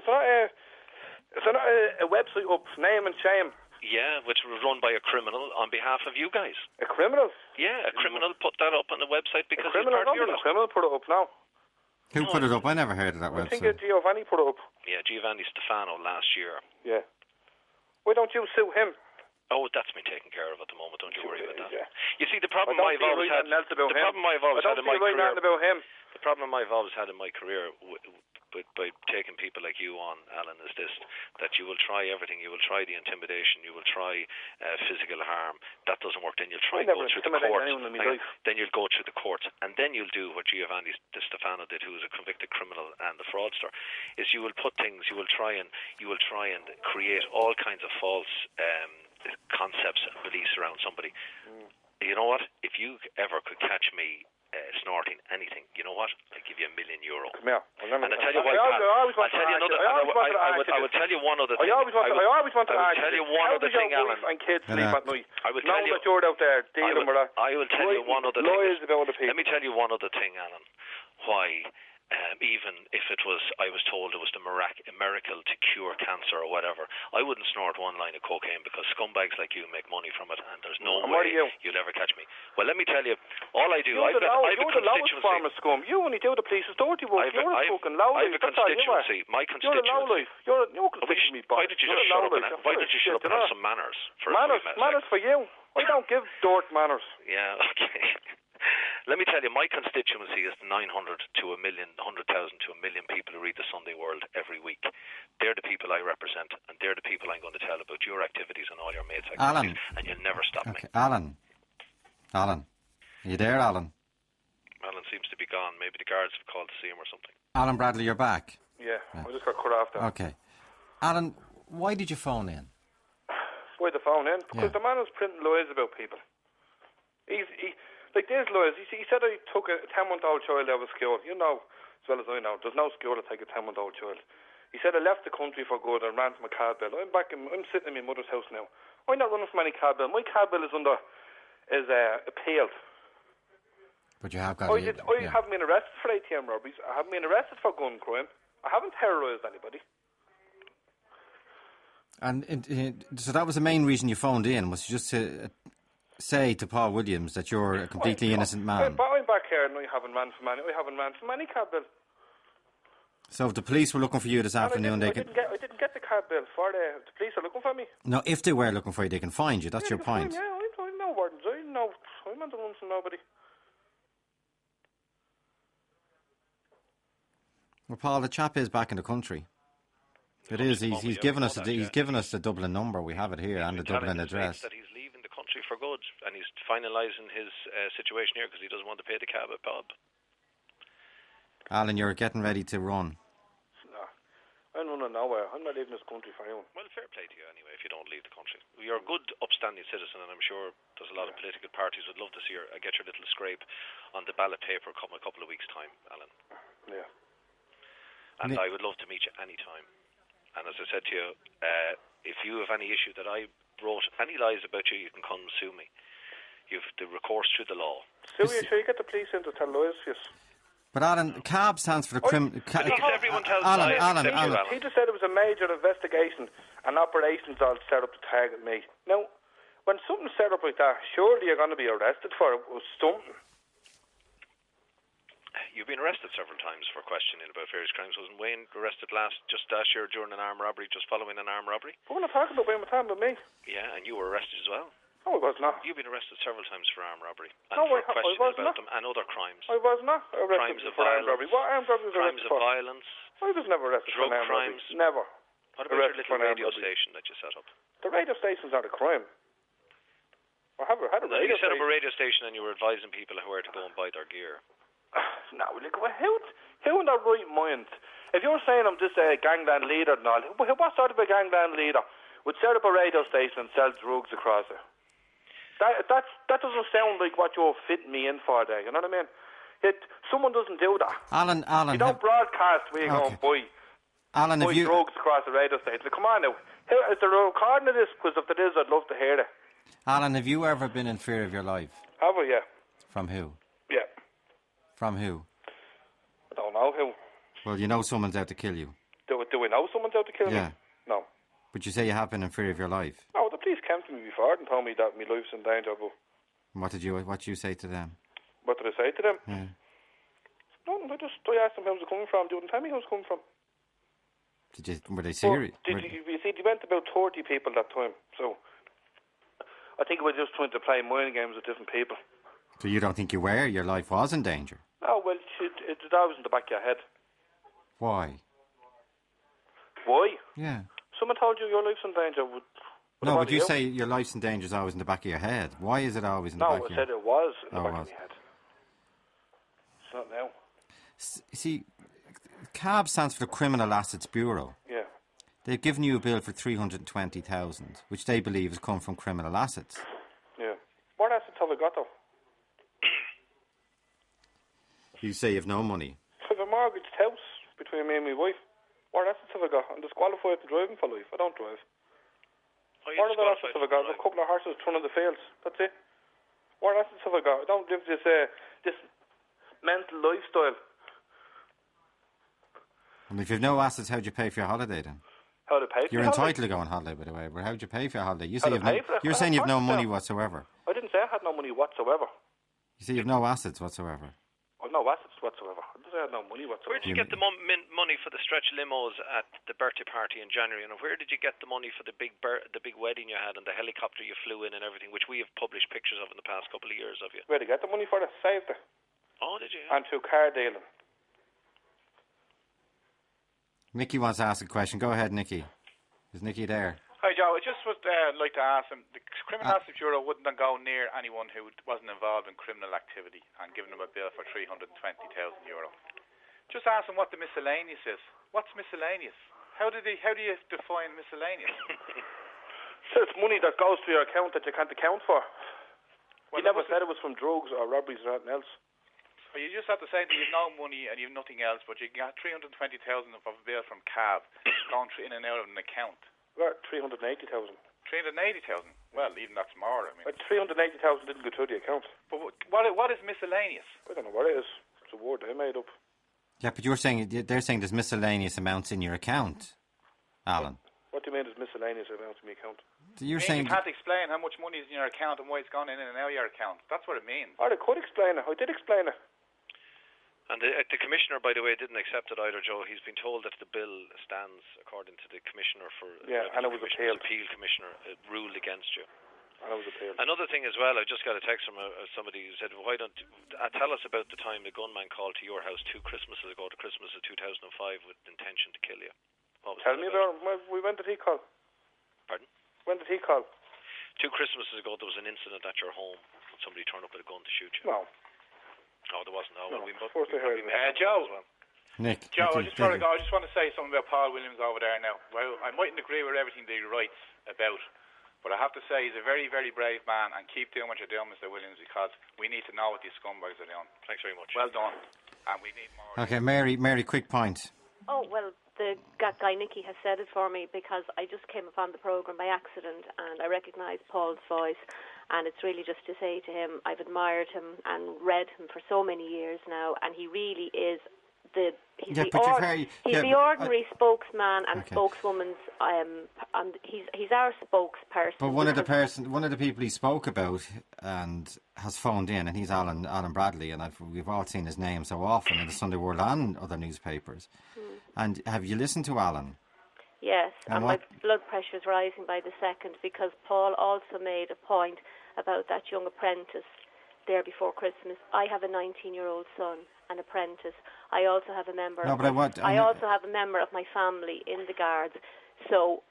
website up, Name and Shame. Yeah, which was run by a criminal on behalf of you guys. A criminal? Yeah, a criminal put that up on the website because he's part of your list. A criminal put it up now. Who put it up? I never heard of that website. I think Giovanni put it up. Yeah, Giovanni Stefano last year. Yeah. Why don't you sue him? Oh, that's been taken care of at the moment. Don't you worry about that. Yeah. You see, the problem I've always had. The problem I've always had in my career. The problem I've always had in my career by taking people like you on, Alan, is this: that you will try everything. You will try the intimidation. You will try physical harm. That doesn't work. Then you'll try and go through the courts. Then you'll go through the courts, and then you'll do what Giovanni Stefano did, who was a convicted criminal and a fraudster. Is you will put things. You will try and create all kinds of false concepts and beliefs around somebody. You know what? If you ever could catch me snorting anything, you know what? I'll give you €1 million. Come here. And I tell you why, Pat. I'll tell you another. I will tell you one other thing. I always want to ask. Tell you one other thing, Alan. And kids sleep at night. I will tell you. That you're out there dealing with that. I will tell you one other thing. Let me tell you one other thing, Alan. Why? Even if I was told it was the miracle to cure cancer or whatever, I wouldn't snort one line of cocaine because scumbags like you make money from it, and there's no way you'll ever catch me. Well, let me tell you, all I do, you're the lowest form of scum. You only do the police's dirty work. You're a fucking lowlife. I have a constituency. My constituency. You're a lowlife. You're me, boss. Why did you just shut up? Why did you shut up and have some manners? Manners for you. I don't give dirt manners. Yeah, okay. Let me tell you, my constituency is 900 to 1 million, 100,000 to 1 million people who read the Sunday World every week. They're the people I represent, and they're the people I'm going to tell about your activities and all your mates' activities, and you'll never stop me. Alan, are you there, Alan? Alan seems to be gone. Maybe the guards have called to see him or something. Alan Bradley, you're back. Yeah. I just got cut off there. Okay. Alan, why did you phone in? Why the phone in? Because the man was printing lies about people. Like these lawyers, he said I took a 10-month-old child out of school. You know, as well as I know, there's no school to take a 10-month-old child. He said I left the country for good and ran from a card bill. I'm sitting in my mother's house now. I'm not running from any card bill. My card bill is appealed. But you have got I haven't been arrested for ATM robberies. I haven't been arrested for gun crime. I haven't terrorised anybody. And so that was the main reason you phoned in, was just to say to Paul Williams that you're a completely innocent man. But I'm back here and I haven't ran from any card bill. So if the police were looking for you this afternoon, I didn't get the card bill for the police are looking for me. No, if they were looking for you, they can find you. That's your point. Yeah, I know wordings. I'm not the one from nobody. Well, Paul, the chap is back in the country. It is. He's given us the Dublin number. We have it here and the Dublin address. That he's leaving the country for good, and he's finalising his situation here because he doesn't want to pay the cab at Bob. Alan, you're getting ready to run. No, I'm running nowhere. I'm not leaving this country for you. Well, fair play to you anyway if you don't leave the country. You're a good, upstanding citizen, and I'm sure there's a lot of political parties would love to see get your little scrape on the ballot paper come a couple of weeks' time, Alan. Yeah. And I would love to meet you any time. And as I said to you, if you have any issue that I wrote any lies about you, you can come and sue me. You've the recourse through the law. Sue you, sure you get the police in to tell lies, yes. But Alan, CAB stands for the criminal. Everyone tells Alan. He just said it was a major investigation and operations all set up to target me. Now, when something's set up like that, surely you're going to be arrested for it or something. You've been arrested several times for questioning about various crimes. Wasn't Wayne arrested last year during an armed robbery, just following an armed robbery? We're not talking about Wayne, we're talking about me. Yeah, and you were arrested as well. No, I was not. You've been arrested several times for armed robbery. And no, for I was about not. Them and other crimes. I was not arrested for armed robbery. What armed robbery was crimes arrested for? For? Violence. I was never arrested for armed crimes. Robbery. Never. What about your little radio station that you set up? The radio station's not a crime. I had a radio station. You set up a radio station and you were advising people where to go and buy their gear. No, look, who in their right mind? If you're saying I'm just a gangland leader and all, what sort of a gangland leader? would set up a radio station and sell drugs across it. That doesn't sound like what you're fitting me in for there, you know what I mean? Someone doesn't do that. Alan, you don't broadcast where you go and buy drugs across the radio station. Come on now. Is there a recording of this? Because if there is, I'd love to hear it. Alan, have you ever been in fear of your life? Have I, yeah. From who? Yeah. From who? I don't know who. Well, you know someone's out to kill you. Do we know someone's out to kill me? No. But you say you have been in fear of your life? No, the police came to me before and told me that my life's in danger. But what did you say to them? What did I say to them? Yeah. No, I asked them where it was coming from. They wouldn't tell me where it was coming from. Were they serious? You see, they went about 30 people that time. So I think we were just trying to play mind games with different people. So you don't think you were? Your life was in danger? Oh, well, it's always in the back of your head. Why? Why? Yeah. Someone told you your life's in danger. No, but you say your life's in danger is always in the back of your head. Why is it always in the back of your head? No, I said it was in the back of my head. It's not now. See, CAB stands for the Criminal Assets Bureau. Yeah. They've given you a bill for 320,000, which they believe has come from criminal assets. Yeah. What assets have I got, though? You say you've no money. I have a mortgaged house between me and my wife. What assets have I got? I'm disqualified from driving for life. I don't drive. What other assets have I got? A couple of horses thrown in the fields. That's it. What assets have I got? I don't live this mental lifestyle. And if you've no assets, how do you pay for your holiday then? How do I pay for You're your entitled holiday? to go on holiday, by the way, but how do you pay for your holiday? You How say do I pay for it? you're saying you've no money whatsoever. I didn't say I had no money whatsoever. You say you've no assets whatsoever. I've no assets whatsoever. I didn't say I had no money whatsoever. Where did you get the money for the stretch limos at the birthday party in January? And where did you get the money for the big wedding you had and the helicopter you flew in and everything, which we have published pictures of in the past couple of years of you? Where did you get the money for it? Saved it. Oh, did you? And through car dealing. Nicky wants to ask a question. Go ahead, Nicky. Is Nicky there? Hi, Joe. I just would like to ask him, the Criminality Bureau wouldn't go near anyone who wasn't involved in criminal activity and giving them a bill for €320,000. Just ask him what the miscellaneous is. What's miscellaneous? How do you define miscellaneous? So it's money that goes to your account that you can't account for. Well, you never said it was from drugs or robberies or anything else. Well, you just have to say that you've no money and you've nothing else, but you got 320,000 of a bill from CAB going in and out of an account. Well, 380,000. 380,000. Well, even that's more. I mean, but 380,000 didn't go through the account. But what is miscellaneous? I don't know what it is. It's a word they made up. Yeah, but they're saying there's miscellaneous amounts in your account, Alan. What do you mean there's miscellaneous amounts in my account? You're saying you can't explain how much money is in your account and why it's gone in and out of your account. That's what it means. I could explain it. I did explain it. And the Commissioner, by the way, didn't accept it either, Joe. He's been told that the bill stands according to the Commissioner for... Yeah, and it was appealed. Appeal Commissioner ruled against you. And it was appealed. Another thing as well, I just got a text from somebody who said, why don't... tell us about the time the gunman called to your house 2 Christmases ago, to Christmas of 2005, with the intention to kill you. Tell me about it. When did he call? Pardon? When did he call? 2 Christmases ago, there was an incident at your home. Somebody turned up with a gun to shoot you. No. No, there wasn't. No, of course I heard it. Joe. Well. Nick. Joe, before I go, I just want to say something about Paul Williams over there now. Well, I mightn't agree with everything that he writes about, but I have to say he's a very, very brave man, and keep doing what you're doing, Mr. Williams, because we need to know what these scumbags are doing. Thanks very much. Well done. And we need more. Okay, Mary, quick point. Oh, well, the guy Nicky has said it for me, because I just came upon the programme by accident and I recognised Paul's voice, and it's really just to say to him, I've admired him and read him for so many years now, and he really is he's the ordinary spokesman and spokeswoman's and he's our spokesperson. But one of the people he spoke about and has phoned in, and he's Alan Bradley, and we've all seen his name so often in the Sunday World and other newspapers. And have you listened to Alan? Yes, and my blood pressure is rising by the second, because Paul also made a point about that young apprentice there before Christmas. I have a 19-year-old son, an apprentice. I also have a member. I also have a member of my family in the Guards. So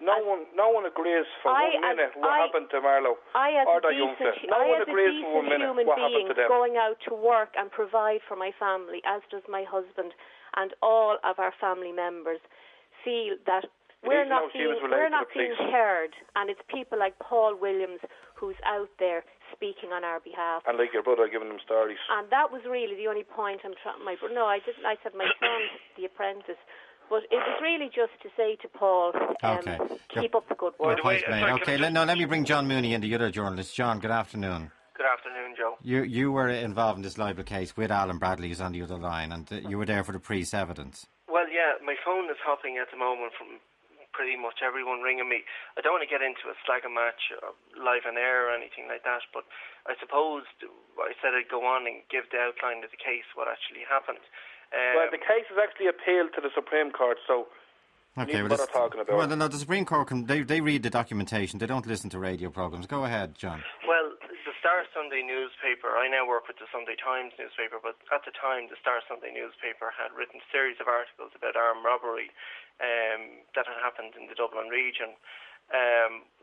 no one agrees for 1 minute what happened to Marlowe or that youngster. No one agrees for 1 minute what happened to them. Going out to work and provide for my family, as does my husband, and all of our family members feel that we're not being heard, and it's people like Paul Williams who's out there speaking on our behalf. And like your brother giving them stories. And that was really the only point I didn't. I said my son, The Apprentice. But it was really just to say to Paul, keep up the good work. Let me bring John Mooney in, the other journalist. John, good afternoon. Good afternoon, Joe. You were involved in this libel case with Alan Bradley, who's on the other line, and you were there for the police evidence. Well, yeah, my phone is hopping at the moment from pretty much everyone ringing me. I don't want to get into a slag match live on air or anything like that, but I suppose I said I'd go on and give the outline of the case, what actually happened. Well, the case is actually appealed to the Supreme Court, so what they're talking about. Well, no, the Supreme Court, they read the documentation. They don't listen to radio programmes. Go ahead, John. Well, the Star Sunday newspaper, I now work with the Sunday Times newspaper, but at the time the Star Sunday newspaper had written a series of articles about armed robbery that had happened in the Dublin region.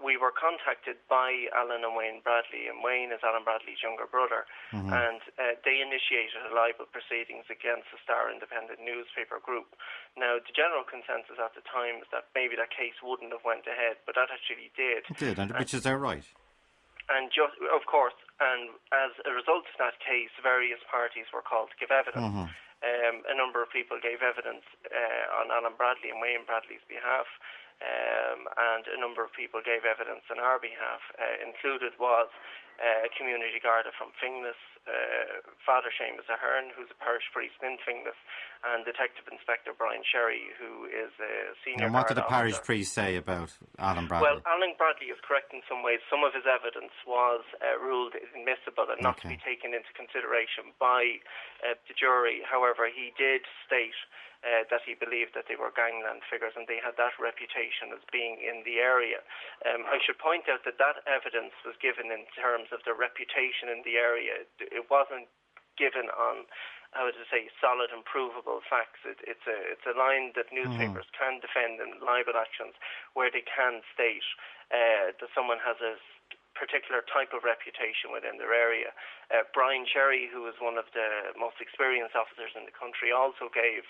We were contacted by Alan and Wayne Bradley, and Wayne is Alan Bradley's younger brother, and they initiated a libel proceedings against the Star Independent newspaper group. Now, the general consensus at the time is that maybe that case wouldn't have went ahead, but that actually did. It did, and which is their right. And just, of course, and as a result of that case, various parties were called to give evidence. A number of people gave evidence on Alan Bradley and Wayne Bradley's behalf. And a number of people gave evidence on our behalf. Included was a community garda from Finglas, Father Seamus Ahern, who's a parish priest in Finglas, and Detective Inspector Brian Sherry, who is a senior. And what did the parish priest say about Alan Bradley? Well, Alan Bradley is correct in some ways. Some of his evidence was ruled admissible and not to be taken into consideration by the jury. However, he did state that he believed that they were gangland figures and they had that reputation as being in the area. I should point out that evidence was given in terms of their reputation in the area. It wasn't given on, how would I say, solid and provable facts. It's a line that newspapers can defend in libel actions where they can state that someone has a particular type of reputation within their area. Brian Sherry, who was one of the most experienced officers in the country, also gave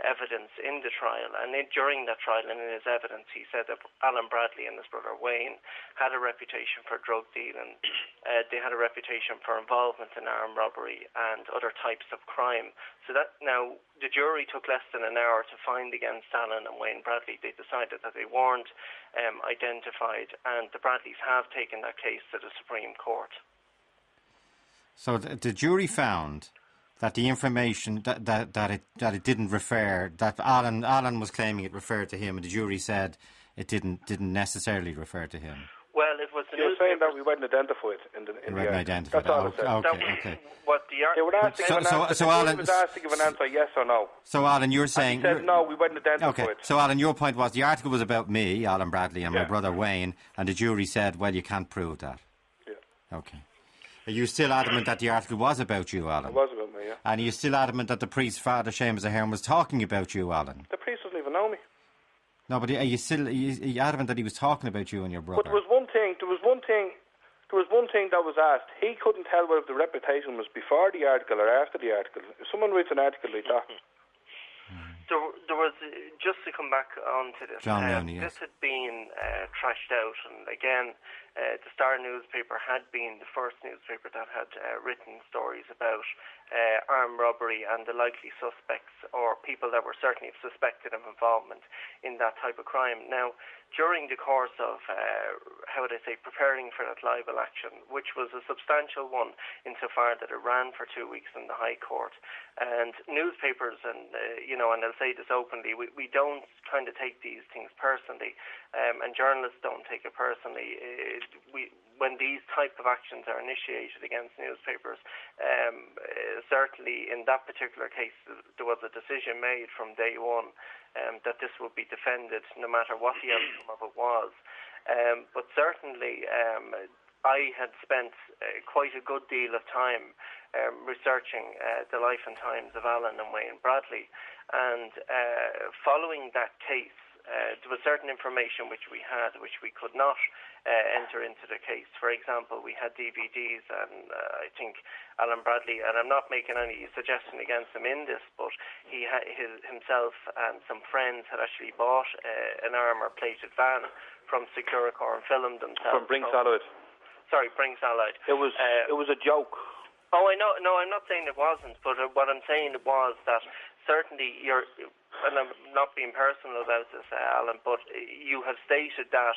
evidence in the trial. And during that trial and in his evidence, he said that Alan Bradley and his brother Wayne had a reputation for drug dealing. They had a reputation for involvement in armed robbery and other types of crime. So that now the jury took less than an hour to find against Alan and Wayne Bradley. They decided that they weren't identified, and the Bradleys have taken that case to the Supreme Court. So the jury found that the information that it didn't refer, that Alan was claiming it referred to him, and the jury said it didn't necessarily refer to him. Well, it was the You're saying that we weren't identified in the identified. That's all it said. Okay. What the Alan was asked to give an answer, yes or no. So Alan, you're saying... And he said no, we weren't identified. Okay, so Alan, your point was the article was about me, Alan Bradley, and my brother Wayne, and the jury said, well, you can't prove that. Yeah. Okay. Are you still adamant that the article was about you, Alan? It was about me, yeah. And are you still adamant that the priest, Father Seamus Ahern, was talking about you, Alan? The priest doesn't even know me. No, but are you adamant that he was talking about you and your brother? But there was one thing that was asked. He couldn't tell whether the reputation was before the article or after the article. If someone writes an article like that... There was, just to come back on to this, this had been trashed out, and again, the Star newspaper had been the first newspaper that had written stories about armed robbery and the likely suspects or people that were certainly suspected of involvement in that type of crime. Now, during the course of, preparing for that libel action, which was a substantial one insofar that it ran for 2 weeks in the High Court, and newspapers and I'll say this openly, we don't kind of take these things personally, and journalists don't take it personally. When these type of actions are initiated against newspapers, certainly in that particular case, there was a decision made from day one that this would be defended no matter what the outcome of it was. But certainly, I had spent quite a good deal of time researching the life and times of Alan and Wayne Bradley, and following that case, there was certain information which we had which we could not enter into the case. For example, we had DVDs, and I think Alan Bradley, and I'm not making any suggestion against him in this, but he himself and some friends had actually bought an armour-plated van from Securicor and filmed themselves. From Brinks Allied. Sorry, Brinks Allied. It was a joke. Oh, I know. No, I'm not saying it wasn't, but what I'm saying was that certainly and I'm not being personal about this, Alan, but you have stated that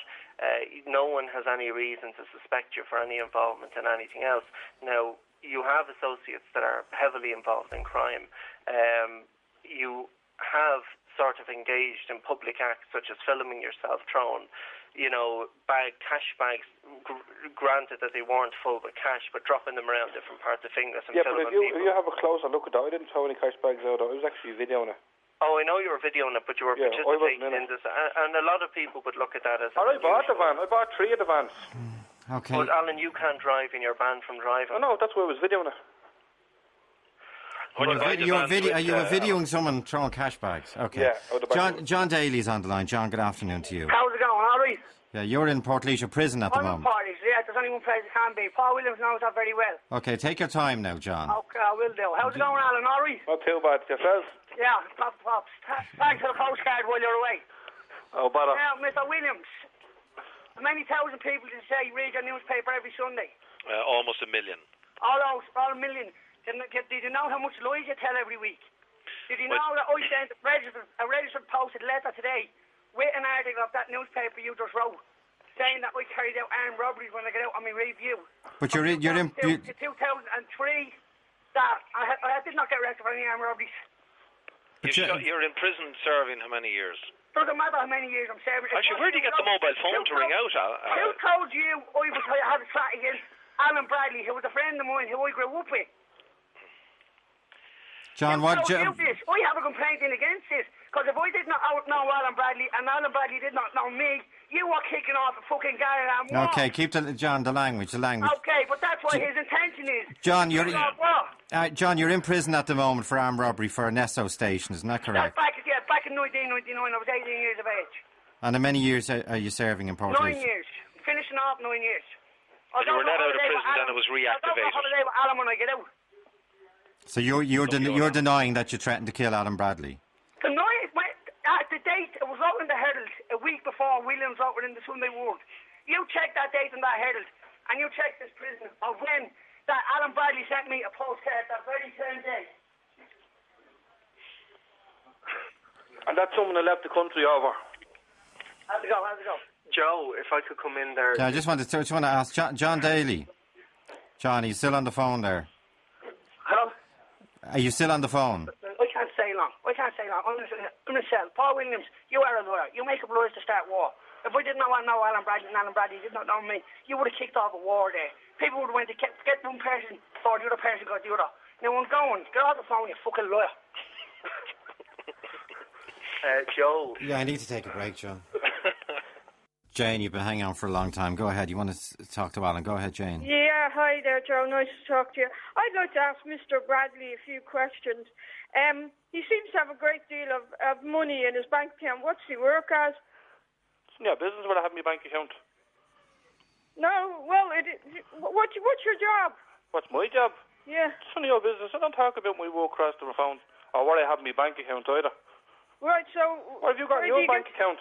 no one has any reason to suspect you for any involvement in anything else. Now, you have associates that are heavily involved in crime. You have sort of engaged in public acts such as filming yourself throwing, cash bags, granted that they weren't full with cash, but dropping them around different parts of fingers and filming people. If you have a closer look at that, I didn't throw any cash bags out. I was actually videoing it. Oh, I know you were videoing it, but you were participating in this. And a lot of people would look at that as... I bought the van. I bought 3 of the vans. Okay. But, Alan, you can't drive and you're banned from driving. Oh, no, that's why I was videoing it. You were videoing someone throwing cash bags? Okay. Yeah, John Daly's on the line. John, good afternoon to you. How's it going? All right? Yeah, you're in Portlaoise prison at the moment. I'm in Portlaoise, yeah. There's only one place it can be. Paul Williams knows that very well. Okay, take your time now, John. Okay, I will do. How's it going, Alan? All right? Not too bad. Yourself? Yeah, pops. Thanks for the postcard while you're away. Oh, bother. Now, Mr. Williams, how many thousand people did you say read your newspaper every Sunday? Almost 1 million. All a million. Did you know how much lies you tell every week? Did you know that I sent a registered posted letter today with an article of that newspaper you just wrote, saying that I carried out armed robberies when I get out on my review? But you're in 2003 that I did not get arrested for any armed robberies. You're in prison serving how many years? Doesn't matter how many years I'm serving. Actually, where do you get the mobile phone to ring out? Who told you I had a chat against Alan Bradley, who was a friend of mine who I grew up with? John, I have a complaint in against this, because if I did not know Alan Bradley and Alan Bradley did not know me, you were kicking off a fucking Garland war. Okay, keep the language. Okay, but that's what his intention is. John, you're in prison at the moment for armed robbery for an Esso station, isn't that correct? Back in 1999, I was 18 years of age. And how many years are you serving in Portlaoise? 9 years. Finishing off 9 years. You were let out of prison, then it was reactivated. I'll go on holiday with Alan when I get out. So you're denying that you threatened to kill Alan Bradley? At the date, it was out in the Herald a week before Williams wrote it in the Sunday World. You check that date in that Herald, and you check this prison of when that Alan Bradley sent me a postcard that very same day. And that's someone who left the country over. How's it go? Joe, if I could come in there. Yeah, I just want to ask John Daly. John, are you still on the phone there? Hello? Are you still on the phone? I can't stay long. I'm in a cell. Paul Williams, you are a lawyer. You make up laws to start war. If I did not know Alan Bradley and Alan Bradley did not know me, you would have kicked off a war there. People would have went to get one person or the other person got the other. Now I'm going. Get off the phone, you fucking lawyer. Joe. Yeah, I need to take a break, John. Jane, you've been hanging on for a long time. Go ahead. You want to talk to Alan? Go ahead, Jane. Yeah, hi there, Joe. Nice to talk to you. I'd like to ask Mr. Bradley a few questions. He seems to have a great deal of money in his bank account. What's he work as? Yeah, business where I have my bank account. No, well, what's your job? What's my job? Yeah. It's none of your business. I don't talk about my work across the phone or where I have my bank account either. Right, so... What have you got in your bank account?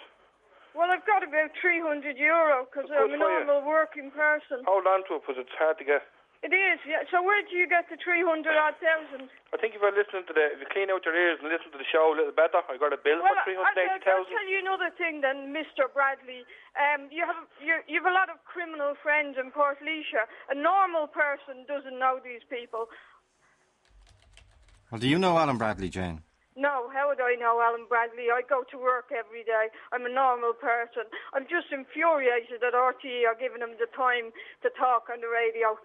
Well, I've got about €300 because I'm a normal working person. Hold on to it, because it's hard to get. It is, yeah. So where do you get the 300,000? I think if you clean out your ears and listen to the show a little better, I got a bill for 380,000. I'll tell you another thing then, Mr. Bradley. You have a lot of criminal friends in Portlaoise. A normal person doesn't know these people. Well, do you know Alan Bradley, Jane? No, how would I know Alan Bradley? I go to work every day. I'm a normal person. I'm just infuriated that RTE are giving him the time to talk on the radio.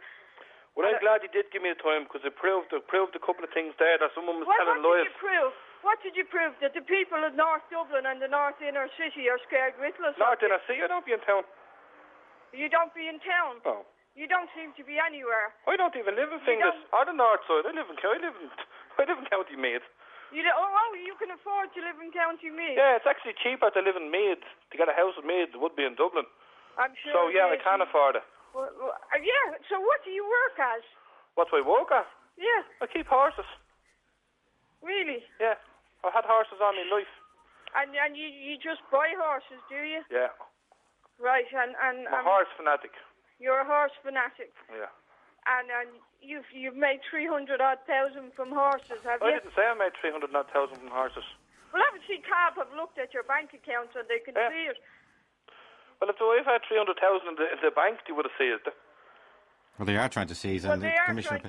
Well, I'm glad he did give me the time, because it proved a couple of things there that someone was telling lies. What did you prove? That the people of North Dublin and the North Inner City are scared witless? North Inner City? I don't be in town. You don't be in town? No. You don't seem to be anywhere. I don't even live in Finglas or the North Side. I live in County Meath. You can afford to live in County Meath? Yeah, it's actually cheaper to live in Meath, to get a house in Meath than it would be in Dublin. I'm sure. So, yeah, I can afford it. Well, yeah, so what do you work as? What do I work at? Yeah. I keep horses. Really? Yeah. I've had horses all my life. And you just buy horses, do you? Yeah. Right, and I'm a horse fanatic. You're a horse fanatic. Yeah. And you've made 300,000 from horses, have you? I didn't say I made 300,000 from horses. Well, obviously, Carb have looked at your bank account and they can see it. Well, if I've had 300,000 in the bank, you would have seen it. Well, they are trying to seize, and the commissioner.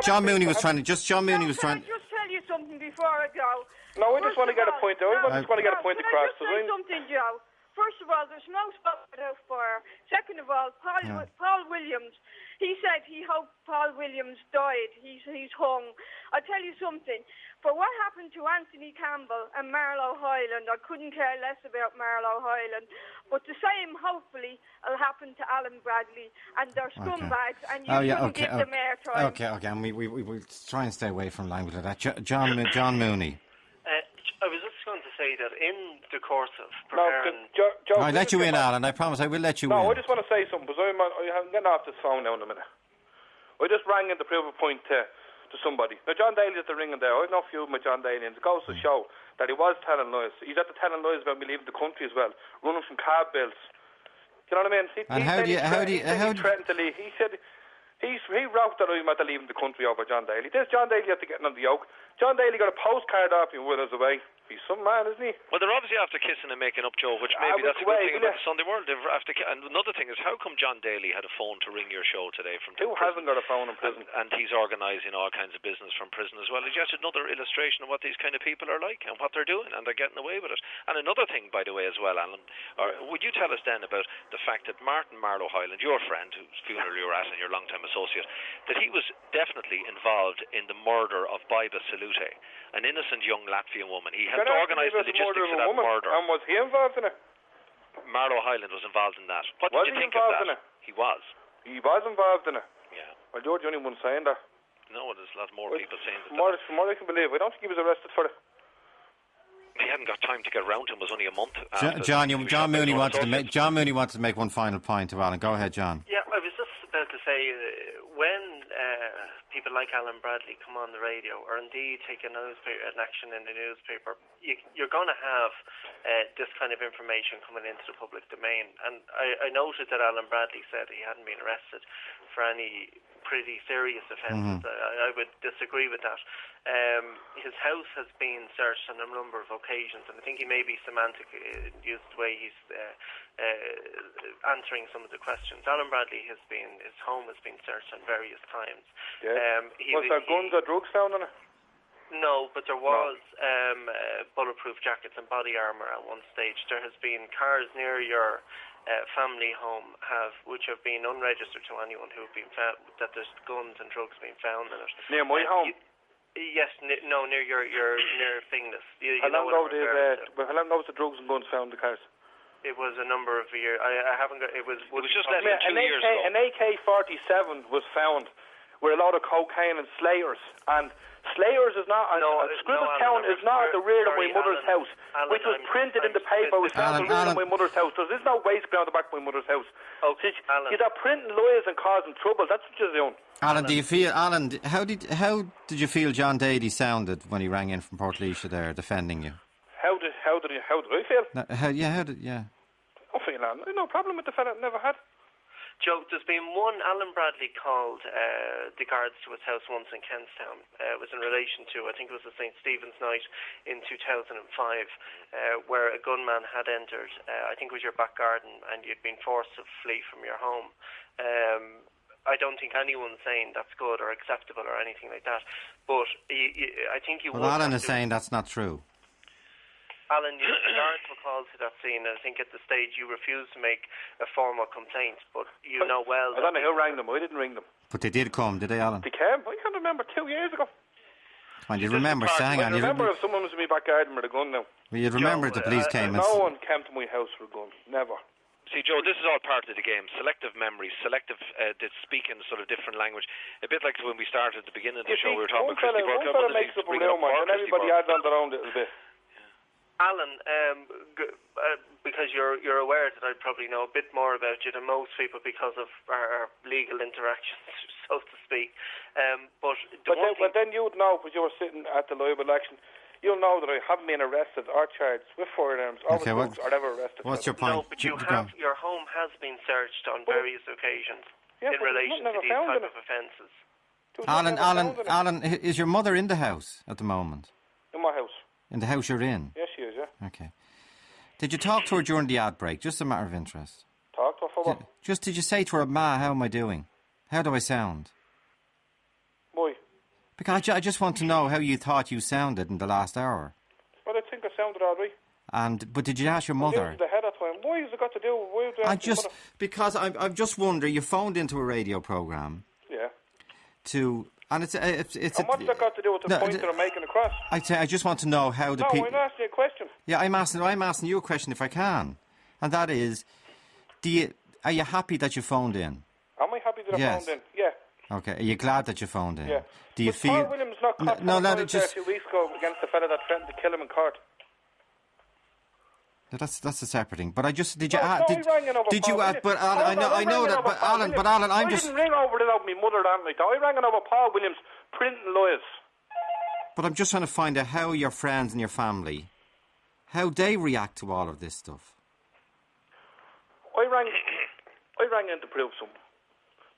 John Mooney was trying to. Can I just tell you something before I go? No, I just want to get a point out. I just want to get a point across. Can I just say something, Joe? First of all, there's no stop without fire. Second of all, Paul Williams, he said he hoped Paul Williams died. He's hung. I'll tell you something. For what happened to Anthony Campbell and Marlow Hyland, I couldn't care less about Marlow Hyland. But the same, hopefully, will happen to Alan Bradley. And they're scumbags, and you shouldn't give them airtime. Okay, and we'll try and stay away from language like that. John Mooney. I was just going to say that in the course of preparing... Joe, I'll let you in, Alan. I promise I will let you in. No, I just want to say something, because I'm getting off this phone now in a minute. I just rang in to prove a point to somebody. Now, John Daly is the ringing there. I have no feud with John Daly, and it goes to show that he was telling lies. He's at the telling lies about me leaving the country as well, running from car bills. Do you know what I mean? He threatened to leave. He said... He wrote that I'm at leaving the country over John Daly. There's John Daly after getting on the yoke. John Daly got a postcard off him with us away. He's some man, isn't he? Well, they're obviously after kissing and making up, Joe, which maybe that's a good thing about the Sunday World. And another thing is, how come John Daly had a phone to ring your show today from prison? Who hasn't got a phone in prison? And he's organising all kinds of business from prison as well. It's just another illustration of what these kind of people are like and what they're doing, and they're getting away with it. And another thing, by the way, as well, Alan, would you tell us then about the fact that Martin Marlow Hyland, your friend, whose funeral you were at and your long-time associate, that he was definitely involved in the murder of Baiba Salute, an innocent young Latvian woman. He helped organise the logistics of that murder. And was he involved in it? Marlow Hyland was involved in that. What did you think of that? He was. He was involved in it? Yeah. Well, you're the only one saying that. No, there's a lot more people saying that. From what I can believe, I don't think he was arrested for it. He hadn't got time to get around him. It was only a month. John Mooney wanted to make one final point to Alan. Go ahead, John. Yeah, I was just about to say, when people like Alan Bradley come on the radio, or indeed take an action in the newspaper, you're going to have this kind of information coming into the public domain. And I noted that Alan Bradley said he hadn't been arrested for any pretty serious offences. I would disagree with that. His house has been searched on a number of occasions, and I think he may be semantic used the way he's answering some of the questions. Alan Bradley his home has been searched on various times. Yeah. Was there guns or drugs found in it? No, but there was bulletproof jackets and body armour at one stage. There has been cars near your family home which have been unregistered to anyone who've been found, that there's guns and drugs being found in it. Near my home? Yes, near your near Finglas. How long ago was the drugs and guns found in the cars? It was a number of years. I haven't got. It was just less than 2 years ago. An AK-47 was found with a lot of cocaine and Slayers, and Slayers is not. Scribbletown is not at the rear of my mother's house, which was printed in the paper. Was found at the rear of my mother's house. So there's no waste ground at the back of my mother's house. Okay, you're printing lies and causing trouble. That's what you're doing. Alan, how did you feel John Daly sounded when he rang in from Portlaoise there, defending you? How did I feel? I feel no problem with the fella. Never had. Joe, there's been one. Alan Bradley called the guards to his house once in Kentstown. It was in relation to, I think it was the St. Stephen's night in 2005, where a gunman had entered, I think it was your back garden, and you'd been forced to flee from your home. I don't think anyone's saying that's good or acceptable or anything like that. But I think you. Well, Alan is saying that's not true. Alan, the guards were called to that scene, and I think at the stage you refused to make a formal complaint, but you know well... I don't know who rang them. I didn't ring them. But they did come, did they, Alan? They came. I can't remember 2 years ago. Come on, you remember, hang on. I remember if someone was in my back garden with a gun now. Well, you'd remember the police came. No one came to my house with a gun. Never. See, Joe, this is all part of the game. Selective memory, selective speaking sort of different language. A bit like when we started at the beginning of the show, we were talking about Christy Burke. One fella makes up a rumour, and everybody adds on their own little bit. Alan, because you're aware that I probably know a bit more about you than most people because of our legal interactions, so to speak. But then you'd know, because you were sitting at the live election, you'll know that I haven't been arrested or charged with firearms or with drugs or ever arrested. What's your point? No, but your home has been searched on various occasions in relation to these type of offences. Alan, is your mother in the house at the moment? In my house. In the house you're in? Yes, she is, yeah. Okay. Did you talk to her during the ad break? Just a matter of interest. Talk to her for what? Did you say to her, Ma, how am I doing? How do I sound? Why? Because I just want to know how you thought you sounded in the last hour. Well, I think I sounded all right. But did you ask your mother? The head at time. Why has it got to do? Because I'm just wondering. You phoned into a radio program. Yeah. And it's. And what's that got to do with the point that I'm making across? I just want to know how the people. No, I'm asking you a question. Yeah, I'm asking you a question if I can, and that is, are you happy that you phoned in? Am I happy that I phoned in? Yeah. Okay. Are you glad that you phoned in? Yeah. Do you feel? Paul Williams not caught just 2 weeks ago against the fella that threatened to kill him in court. No, that's a separate thing. But I just did you? I know that. But Alan, I'm just. I didn't ring over it out my mother that night. I rang over Paul Williams printing lies. But I'm just trying to find out how your friends and your family, how they react to all of this stuff. I rang in to prove something.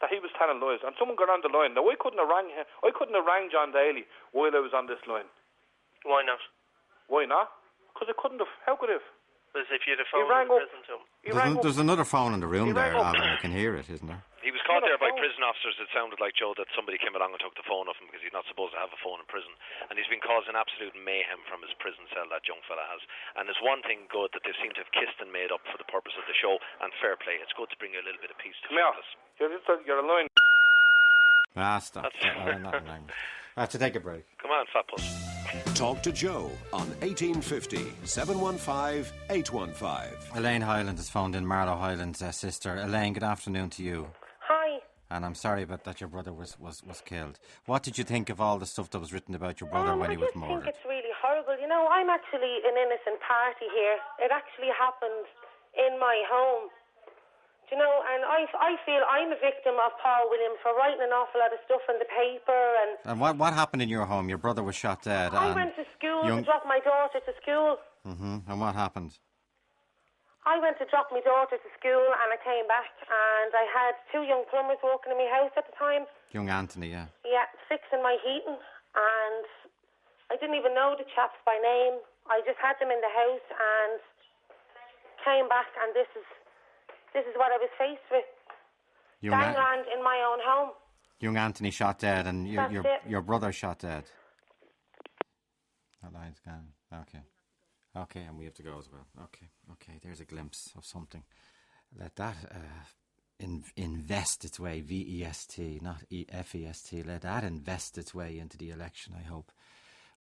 That he was telling lies, and someone got on the line. Now I couldn't have rang him. I couldn't have rang John Daly while I was on this line. Why not? Why not? Because I couldn't have. How could I have? Because if you had a phone in prison to him. There's another phone in the room there, Alan. You can hear it, isn't there? He was caught there by prison officers. It sounded like, Joe, that somebody came along and took the phone off him because he's not supposed to have a phone in prison. And he's been causing absolute mayhem from his prison cell, that young fella has. And there's one thing good that they seem to have kissed and made up for the purpose of the show, and fair play. It's good to bring you a little bit of peace to us. You're alone. Stop. I have to take a break. Come on, Fat Puss. Talk to Joe on 1850 715 815. Elaine Hyland has phoned in, Marlo Hyland's sister. Elaine, good afternoon to you. Hi. And I'm sorry about that your brother was killed. What did you think of all the stuff that was written about your brother when he was murdered? I just think it's really horrible. You know, I'm actually an innocent party here. It actually happened in my home. You know, and I feel I'm a victim of Paul Williams for writing an awful lot of stuff in the paper. And what happened in your home? Your brother was shot dead. I went to school to drop my daughter to school. Mm-hmm. And what happened? I went to drop my daughter to school and I came back and I had 2 young plumbers working in my house at the time. Young Anthony, yeah. Yeah, fixing my heating. And I didn't even know the chaps by name. I just had them in the house and came back, and this is what I was faced with. Gangland in my own home. Young Anthony shot dead, and your brother shot dead. That line's gone. Okay, and we have to go as well. Okay, there's a glimpse of something. Let that invest its way, VEST, not FEST. Let that invest its way into the election, I hope.